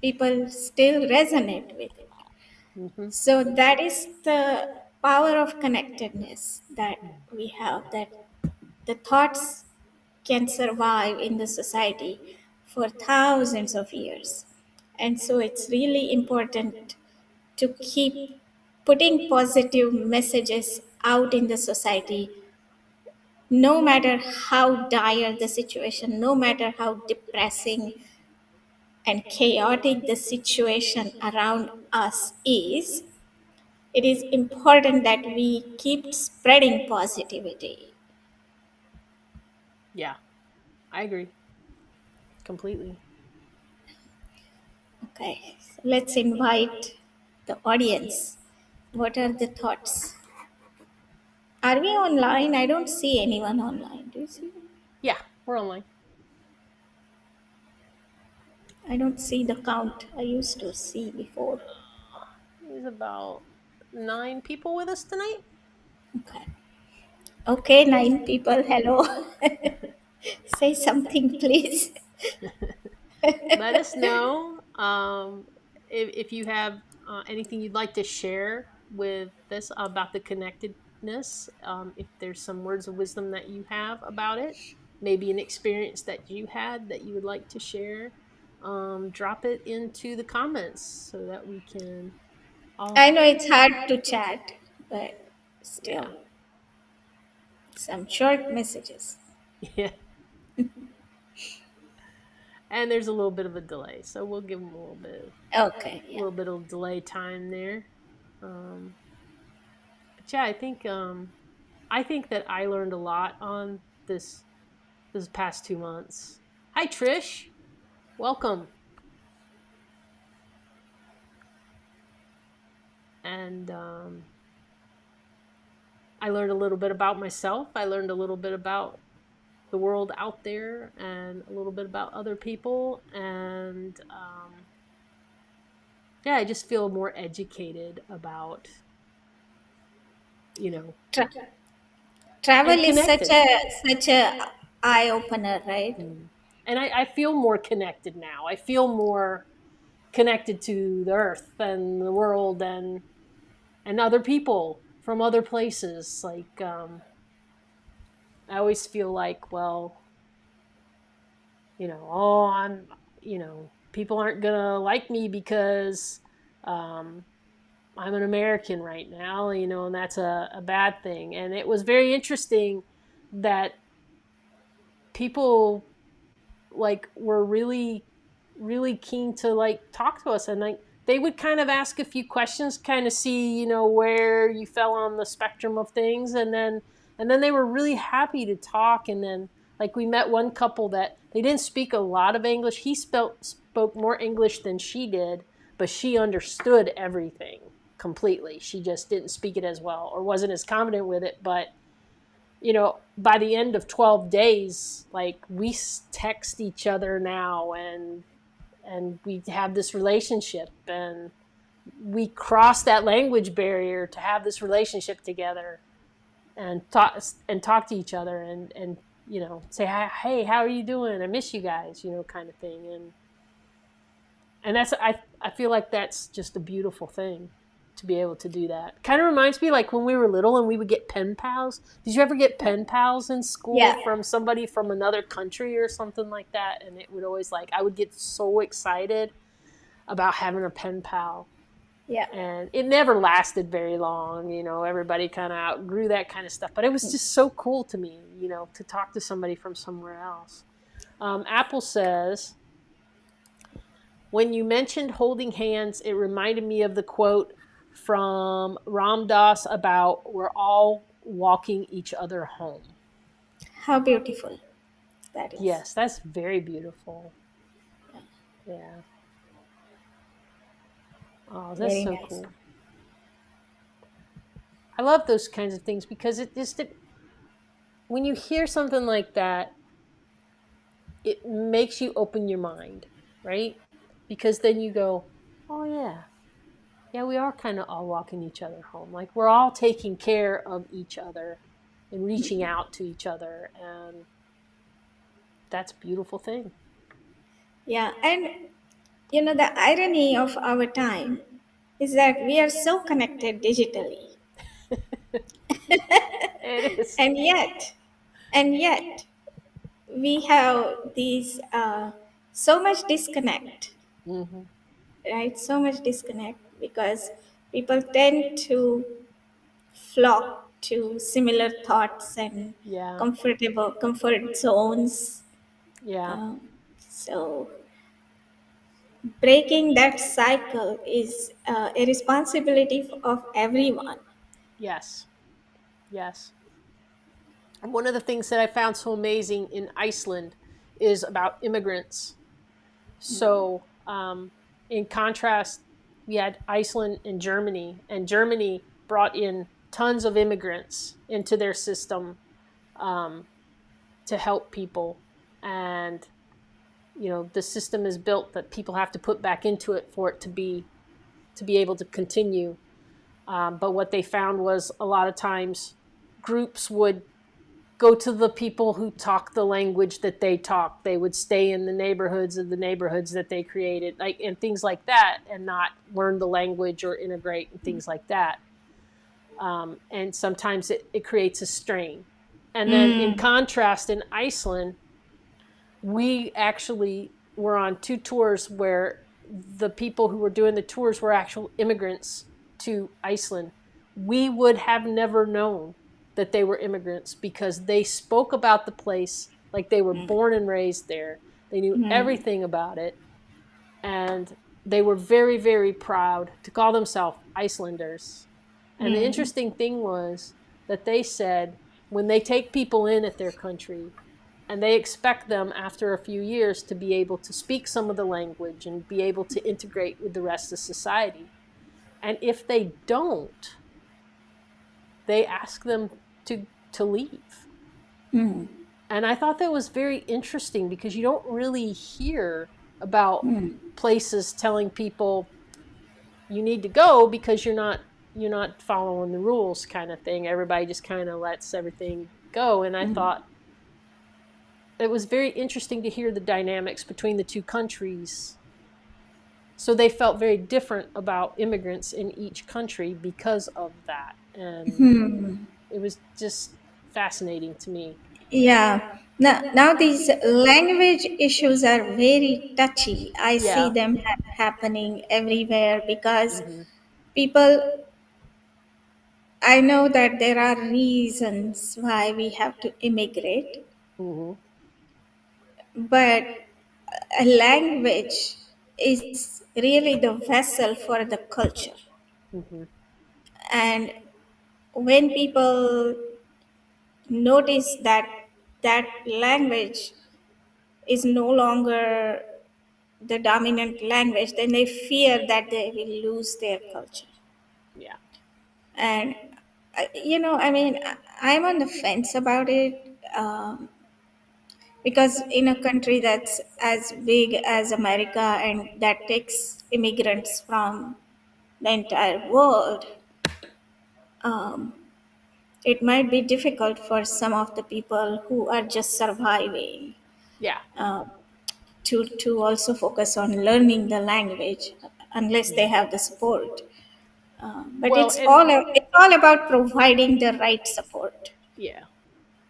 people still resonate with it. Mm-hmm. So that is the power of connectedness that we have, that the thoughts can survive in the society for thousands of years. And so it's really important to keep putting positive messages out in the society, no matter how dire the situation, no matter how depressing and chaotic the situation around us is. It is important that we keep spreading positivity. Yeah. I agree completely. Okay, so let's invite the audience. What are the thoughts? Are we online? I don't see anyone online. Do you see? Yeah. We're online. I don't see the count I used to see before. There's about 9 people with us tonight. Okay. Okay, 9 people. Hello. Say something, please. Let us know if you have anything you'd like to share with this about the connectedness. If there's some words of wisdom that you have about it, maybe an experience that you had that you would like to share, drop it into the comments so that we can all, I know it's hard to chat, but yeah. still, some short messages. Yeah. And there's a little bit of a delay, so we'll give them Okay, a yeah. little bit of delay time there. But yeah, I think that I learned a lot on this past 2 months. Hi Trish, welcome. And I learned a little bit about myself. I learned a little bit about the world out there, and a little bit about other people. And yeah, I just feel more educated about, you know, Tra- Travel and is connected. such a eye opener, right? Mm. And I feel more connected now. I feel more. connected to the earth and the world and other people from other places. Like I always feel like, well, oh, people aren't gonna like me because um, I'm an American right now, and that's a bad thing. And it was very interesting that people like were really really keen to like talk to us, and like they would kind of ask a few questions, kind of see where you fell on the spectrum of things, and then they were really happy to talk. And then like we met one couple that they didn't speak a lot of English. He spoke more English than she did, but she understood everything completely. She just didn't speak it as well or wasn't as confident with it. But by the end of 12 days, like we text each other now, and we have this relationship, and we cross that language barrier to have this relationship together and talk to each other, and say, hey, how are you doing? I miss you guys, kind of thing. And that's I feel like that's just a beautiful thing to be able to do that. Kind of reminds me like when we were little and we would get pen pals. Did you ever get pen pals in school Yeah, from somebody from another country or something like that? And it would always like I would get so excited about having a pen pal. yeah, And it never lasted very long, everybody kind of outgrew that kind of stuff. But it was just so cool to me, to talk to somebody from somewhere else. Apple says, when you mentioned holding hands, it reminded me of the quote from Ram Dass about we're all walking each other home. how beautiful that is. Yes, that's very beautiful. Yeah. Oh, that's Very so nice. cool. I love those kinds of things because when you hear something like that, it makes you open your mind, right? Because then you go, oh, yeah. Yeah, we are kind of all walking each other home. Like we're all taking care of each other and reaching out to each other. And that's a beautiful thing. Yeah, and the irony of our time is that we are so connected digitally, It is. and yet we have these so much disconnect, Mm-hmm. right? So much disconnect because people tend to flock to similar thoughts and Yeah. comfortable comfort zones. Yeah. Um, so breaking that cycle is a responsibility of everyone. Yes. Yes. And one of the things that I found so amazing in Iceland is about immigrants. So, in contrast, we had Iceland and Germany brought in tons of immigrants into their system um, to help people. And, the system is built that people have to put back into it for it to be able to continue. But what they found was a lot of times groups would go to the people who talk the language that they talk. They would stay in the neighborhoods of the neighborhoods that they created, like and things like that, and not learn the language or integrate and things like that. And sometimes it creates a strain. And then in Mm, contrast, in Iceland, we actually were on two tours where the people who were doing the tours were actual immigrants to Iceland. We would have never known that they were immigrants because they spoke about the place like they were born and raised there. They knew everything about it, and they were very, very proud to call themselves Icelanders. And the interesting thing was that they said when they take people in at their country, and they expect them after a few years to be able to speak some of the language and be able to integrate with the rest of society. And if they don't, they ask them to leave. And I thought that was very interesting because you don't really hear about places telling people you need to go because you're not following the rules kind of thing. Everybody just kind of lets everything go. And I thought it was very interesting to hear the dynamics between the two countries So they felt very different about immigrants in each country because of that. And it was just fascinating to me. Yeah. Now these language issues are very touchy. I see Yeah. them happening everywhere because Hmm. people, I know that there are reasons why we have to immigrate, Hmm. but a language is really the vessel for the culture. Hmm. And when people notice that that language is no longer the dominant language, then they fear that they will lose their culture. Yeah. And, I mean, I'm on the fence about it, because in a country that's as big as America and that takes immigrants from the entire world, um, it might be difficult for some of the people who are just surviving Yeah. uh, to also focus on learning the language unless they Mhm. have the support. But Well, and it's all about providing the right support. yeah,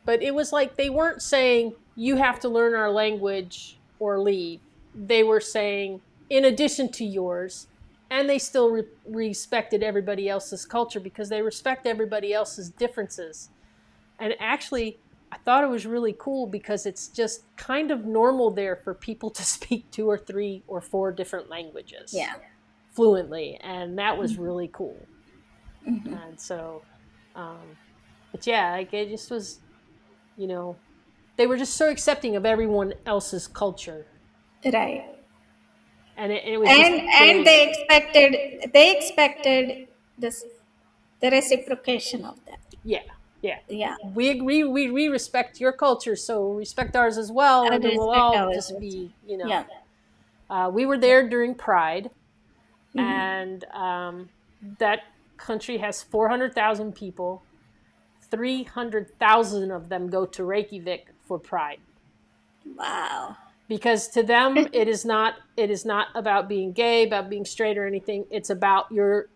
but it was like they weren't saying you have to learn our language or leave. They were saying in addition to yours, and they still respected everybody else's culture because they respect everybody else's differences. And actually, I thought it was really cool because it's just kind of normal there for people to speak two or three or four different languages Yeah. fluently, and that was really cool. And so, um, but yeah, like it just was, you know, they were just so accepting of everyone else's culture, Right. and it was just And very, they expected this the reciprocation of that. yeah, yeah. Yeah. We agree. We respect your culture, so respect ours as well, I'd and then we'll respect all ours just also. be, you know. Yeah. We were Yeah. there during Pride, and that country has 400,000 people. 300,000 of them go to Reykjavik for Pride, Wow. because to them it is not about being gay, about being straight or anything. It's about your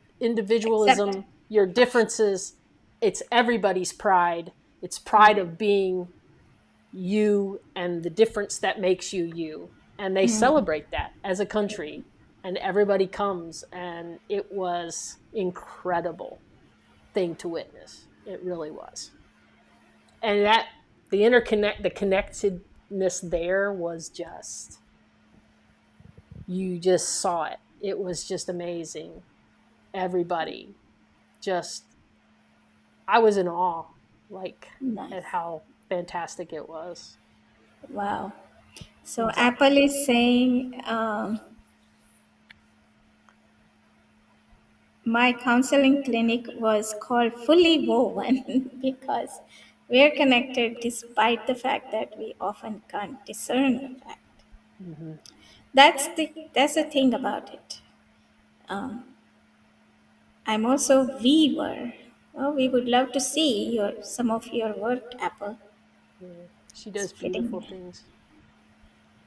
Except. individualism, your differences. It's everybody's pride. It's pride of being you and the difference that makes you you, and they celebrate that as a country, and everybody comes, and it was incredible thing to witness. It really was. And that the connectedness there was just, you just saw it. It was just amazing. Everybody just, I was in awe, like, at Nice. how fantastic it was. Wow. So Exactly. Apple is saying, my counseling clinic was called Fully Woven because we're connected despite the fact that we often can't discern the fact. Hmm. That's the thing about it. Um, I'm also weaver. Well, we would love to see some of your work, Apple. Yeah, she It's does beautiful fitting. things.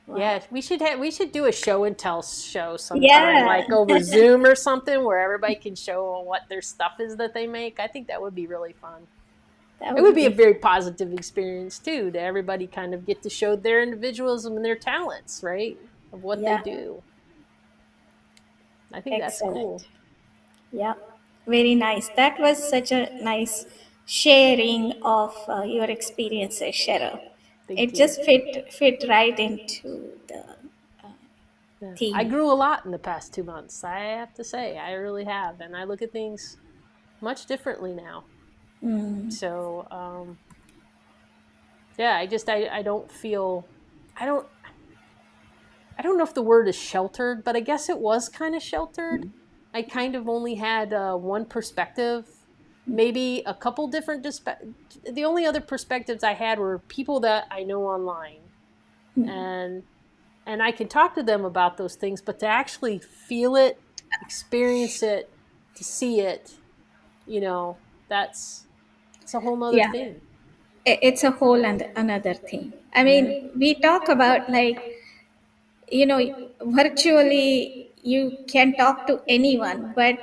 Wow. Yeah, we should do a show and tell show sometime, Yeah, like over Zoom or something, where everybody can show what their stuff is that they make. I think that would be really fun. that It would would be a be very fun. positive experience too, to everybody kind of get to show their individualism and their talents, right? Of what they Yeah, do. I think that's cool. excellent. Yeah, very nice. That was such a nice sharing of your experiences, Cheryl. Thank It you. just fit right into the Yeah. I theme. grew a lot in the past 2 months. I have to say, I really have, and I look at things much differently now. So, yeah, I don't feel, I don't I don't know if the word is sheltered, but I guess it was kind of sheltered. I kind of only had one perspective, maybe a couple different. The only other perspectives I had were people that I know online, and I can talk to them about those things, but to actually feel it, experience it, to see it, you know, that's it's a whole nother Yeah, thing. it's a whole and another thing. I Hmm. mean, we talk about, like, virtually you can talk to anyone, but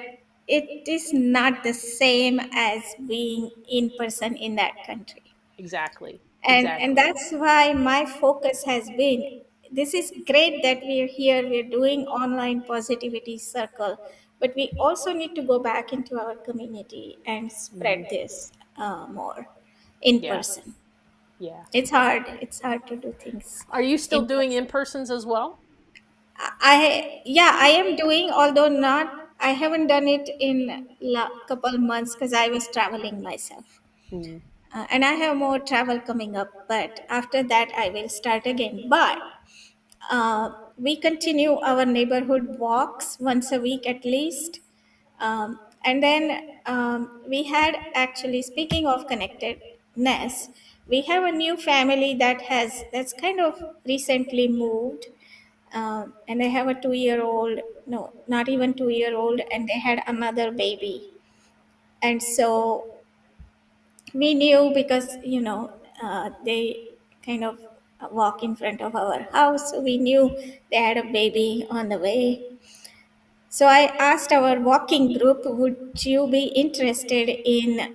it is not the same as being in person in that country. Exactly. And Exactly. that's why my focus has been, this is great that we're here, we're doing online positivity circle, but we also need to go back into our community and spread Hmm. this more in Yeah. person. Yeah. It's hard to do things Are you still in doing person. in persons as well? Yeah, I am doing, although not, I haven't done it in couple months because I was traveling myself. Mm. And I have more travel coming up, but after that I will start again. But we continue our neighborhood walks once a week at least. And then we had, actually, speaking of connectedness, we have a new family that's kind of recently moved, and they have a 2 year old, no, not even 2 year old, and they had another baby. And so we knew, because they kind of walk in front of our house, so we knew they had a baby on the way. So I asked our walking group, would you be interested in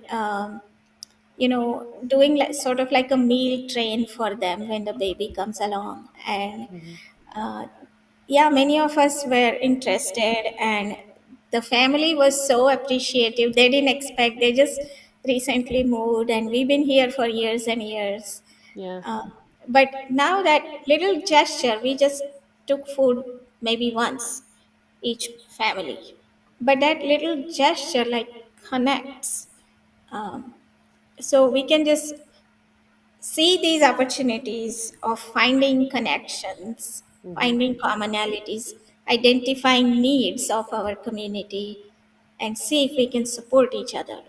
doing sort of like a meal train for them when the baby comes along. And Hmm. uh, yeah, many of us were interested, and the family was so appreciative. They didn't expect, they just recently moved, and we've been here for years and years. Yeah. uh, but now that little gesture, we just took food maybe once each family, but that little gesture like connects. um, so we can just see these opportunities of finding connections, Hmm. finding commonalities, identifying needs of our community, and see if we can support each other.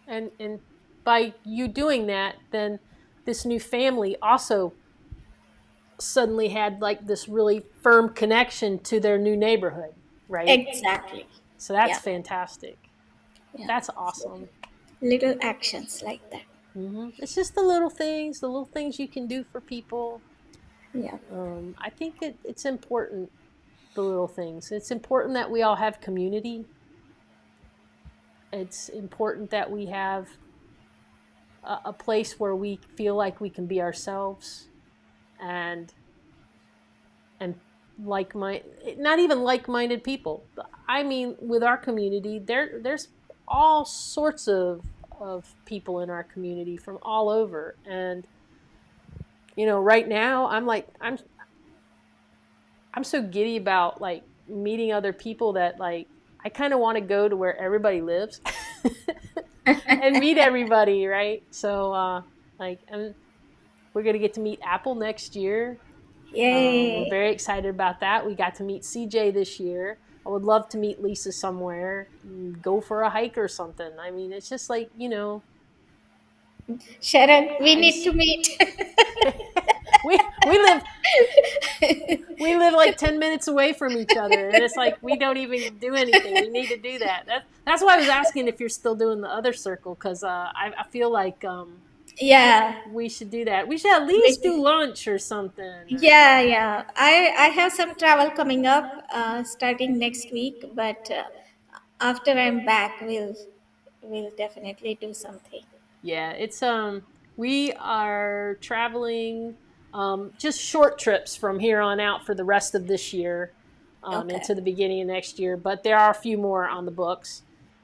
And by you doing that, then this new family also suddenly had like this really firm connection to their new neighborhood, right? Exactly. So that's Yeah. fantastic. Yeah. That's So, awesome. little actions like that. It's just the little things you can do for people. Yeah. I think it's important, the little things. It's important that we all have community. It's important that we have a place where we feel like we can be ourselves, and and like my not even like-minded people. I mean, with our community, there's all sorts of people in our community from all over. And right now I'm so giddy about like meeting other people that like I kind of want to go to where everybody lives and meet everybody, right? So like we're gonna get to meet Apple next year. We're Yay. very excited about that. We got to meet CJ this year. I would love to meet Lisa somewhere, go for a hike or something. I mean, it's just like, Sharon, we I need just to meet. we live like 10 minutes away from each other, and it's like we don't even do anything. We need to do that. That's why I was asking if you're still doing the other circle, cuz I feel like Yeah. we should do that. We should at least do lunch or something. Or Yeah, yeah. I have some travel coming up starting next week, but after I'm back, we'll definitely do something. Yeah, it's we are traveling just short trips from here on out for the rest of this year, Okay. into the beginning of next year. But there are a few more on the books.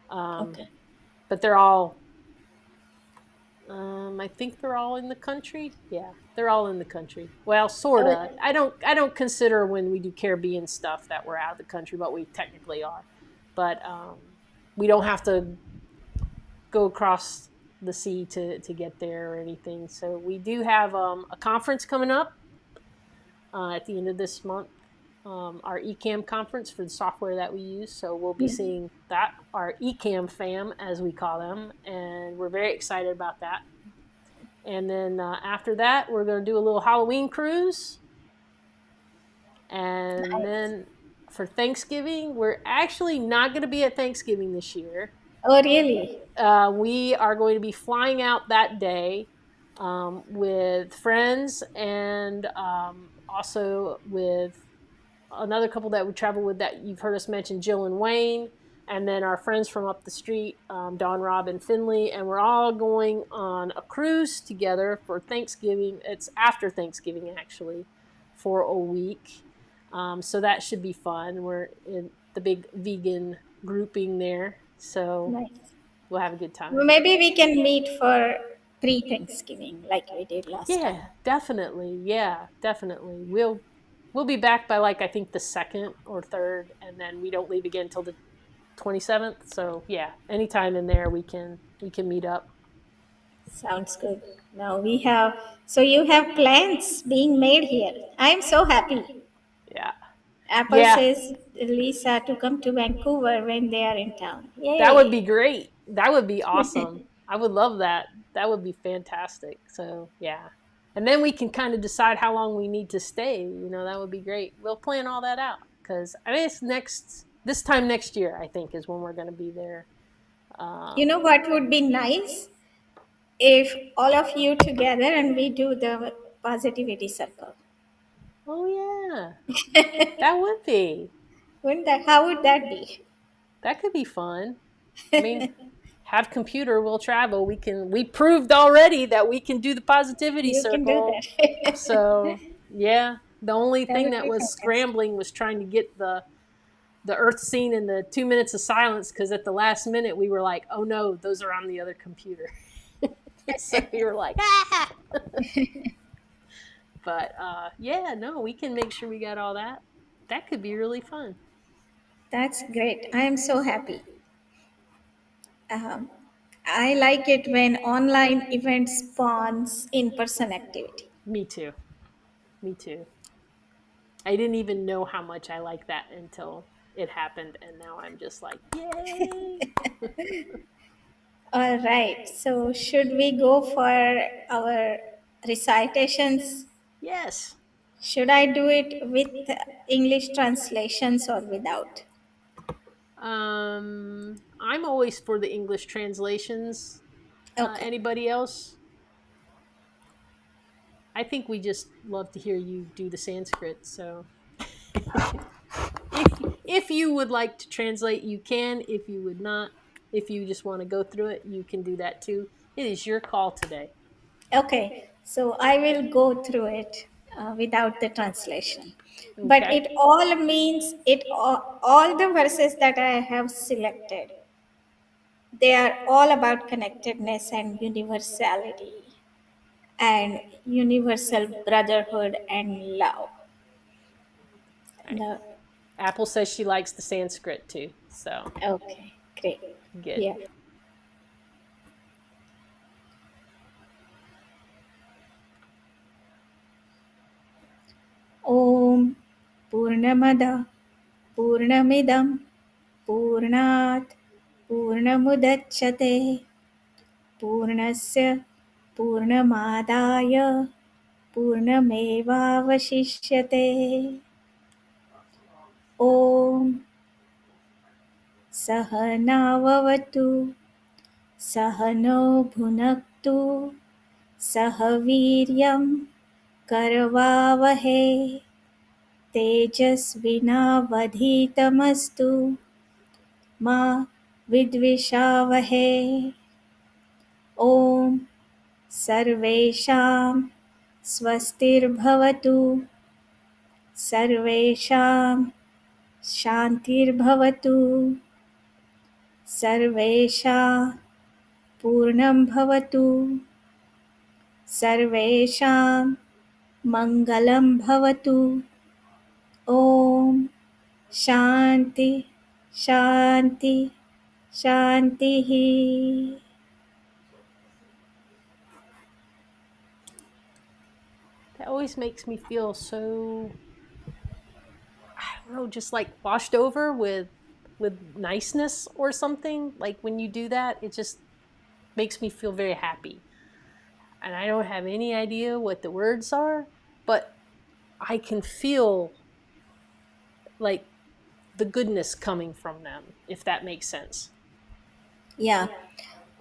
Um, Okay. but they're all I think they're all in the country. Yeah, they're all in the country. Well, sorta. Oh, I don't consider when we do Caribbean stuff that we're out of the country, but we technically are. But we don't have to go across the sea to get there or anything. So we do have a conference coming up at the end of this month, our eCam conference for the software that we use. So we'll be seeing that, our eCam fam, as we call them, and we're very excited about that. And then after that, we're going to do a little Halloween cruise. And nice. then for Thanksgiving, we're actually not going to be at Thanksgiving this year. Oh, really? We are going to be flying out that day with friends, and also with another couple that we travel with that you've heard us mention, Jill and Wayne, and then our friends from up the street, Don, Rob, and Finley, and we're all going on a cruise together for Thanksgiving. It's after Thanksgiving actually, for a week. So that should be fun. We're in the big vegan grouping there, so Nice. we'll have a good time. Maybe we can meet for pre-Thanksgiving like we did last Yeah, time. definitely. Yeah, definitely. We'll be back by like I think the second or third, and then we don't leave again until the 27th. So yeah, anytime in there we can meet up. Sounds good. Now we have, so you have plans being made here. I am so happy. Yeah, Apple yeah, says Lisa to come to Vancouver when they are in town. that would Yay! be great. That would be awesome. I would love that. That would be fantastic. So yeah, and then we can kind of decide how long we need to stay. That would be great. We'll plan all that out because I mean it's next this time next year. I think is when we're going to be there. You know Um, what would be nice? If all of you together and we do the positivity circle. oh yeah, that would be. Wouldn't that, how would that be? That could be fun. I mean, have computer will travel. We proved already that we can do the positivity You can do circle. that. So yeah, the only That thing would that be was fantastic. scrambling was trying to get the earth scene in the 2 minutes of silence because at the last minute we were like, oh no, those are on the other computer. So we were like, ah. But yeah, no, we can make sure we got all that. That could be really fun. That's great. I am so happy. Um, I like it when online event spawns in-person activity. Me too. Me too. I didn't even know how much I like that until it happened, and now I'm just like, yay! All right. So should we go for our recitations? Yes. Should I do it with English translations or without? I'm always for the English translations. Okay. Anybody else? I think we just love to hear you do the Sanskrit. So, if you would like to translate, you can. If you would not, if you just want to go through it, you can do that too. It is your call today. Okay, so I will go through it without the translation. But Okay. it all means all the verses that I have selected, they are all about connectedness and universality and universal brotherhood and love. All right. No, Apple says she likes the Sanskrit too. So okay, great. good. Yeah. Om Purnamada Purnamidam Purnat Purnamudachyate पूर्णस्य पूर्णमादाय पूर्णमेवावशिष्यते ॐ सहनाववतु सहनो भुनक्तु सह वीर्यं करवावहे तेजस्विनावधीतमस्तु मा विद्विषावहे ॐ सर्वेषां स्वस्तिर्भवतु सर्वेषां शान्तिर्भवतु सर्वेषां पूर्णं भवतु सर्वेषां मङ्गलं भवतु ॐ शान्ति शान्ति शान्तिः That always makes me feel so, I don't know, just like washed over with niceness or something. Like when you do that, it just makes me feel very happy. And I don't have any idea what the words are, but I can feel like the goodness coming from them, if that makes sense. yeah,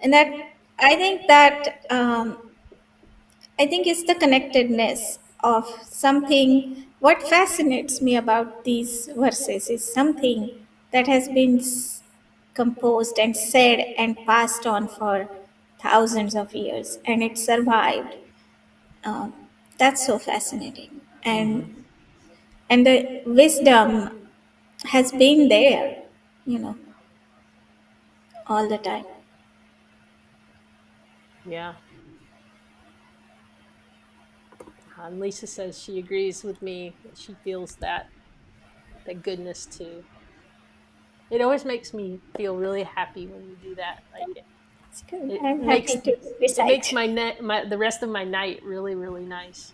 and that I think that I think it's the connectedness of something What fascinates me about these verses is something that has been composed and said and passed on for thousands of years, and it survived. Um, that's so fascinating, Hmm. and the wisdom has been there, you know, all the time. Yeah. And Lisa says she agrees with me that she feels that goodness too. It always makes me feel really happy when you do that. Like It's good. it I'm makes happy to it makes recite. my the rest of my night really really nice.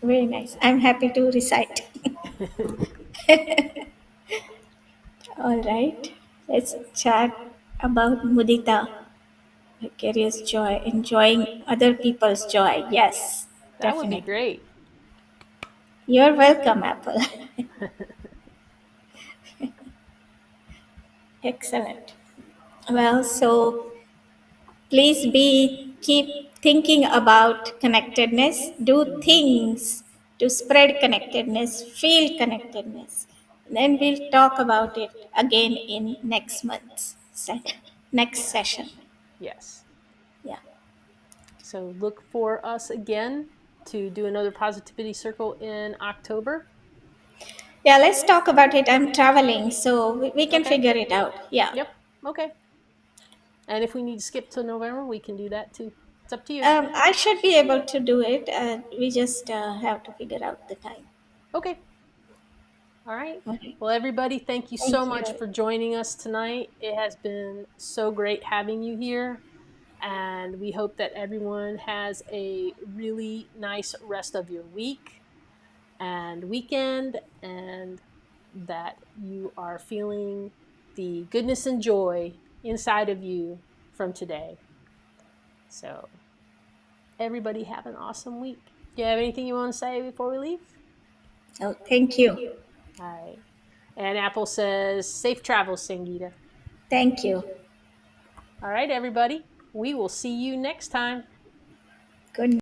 Very nice. I'm happy to recite. All right. Let's chat about mudita, vicarious joy, enjoying other people's joy. Yes, That would be definitely. great. You're welcome, Apple. Excellent. Well, so please be keep thinking about connectedness. Do Hmm. things to spread connectedness, feel connectedness. Then we'll talk about it again in next month's next Yeah. session. Yes. Yeah. So look for us again to do another positivity circle in October. Yeah, let's talk about it. I'm traveling, so we can Okay. figure it out. Yeah. Yep. Okay. And if we need to skip to November, we can do that too. It's up to you. I should be able to do it. We just have to figure out the time. Okay. All right. Okay. Well, everybody, thank you so Thank much you. for joining us tonight. It has been so great having you here. And we hope that everyone has a really nice rest of your week and weekend, and that you are feeling the goodness and joy inside of you from today. So, everybody, have an awesome week. Do you have anything you want to say before we leave? Oh, thank you. All right. And Apple says, safe travels, Sangeeta. Thank you. All right, everybody. We will see you next time. Good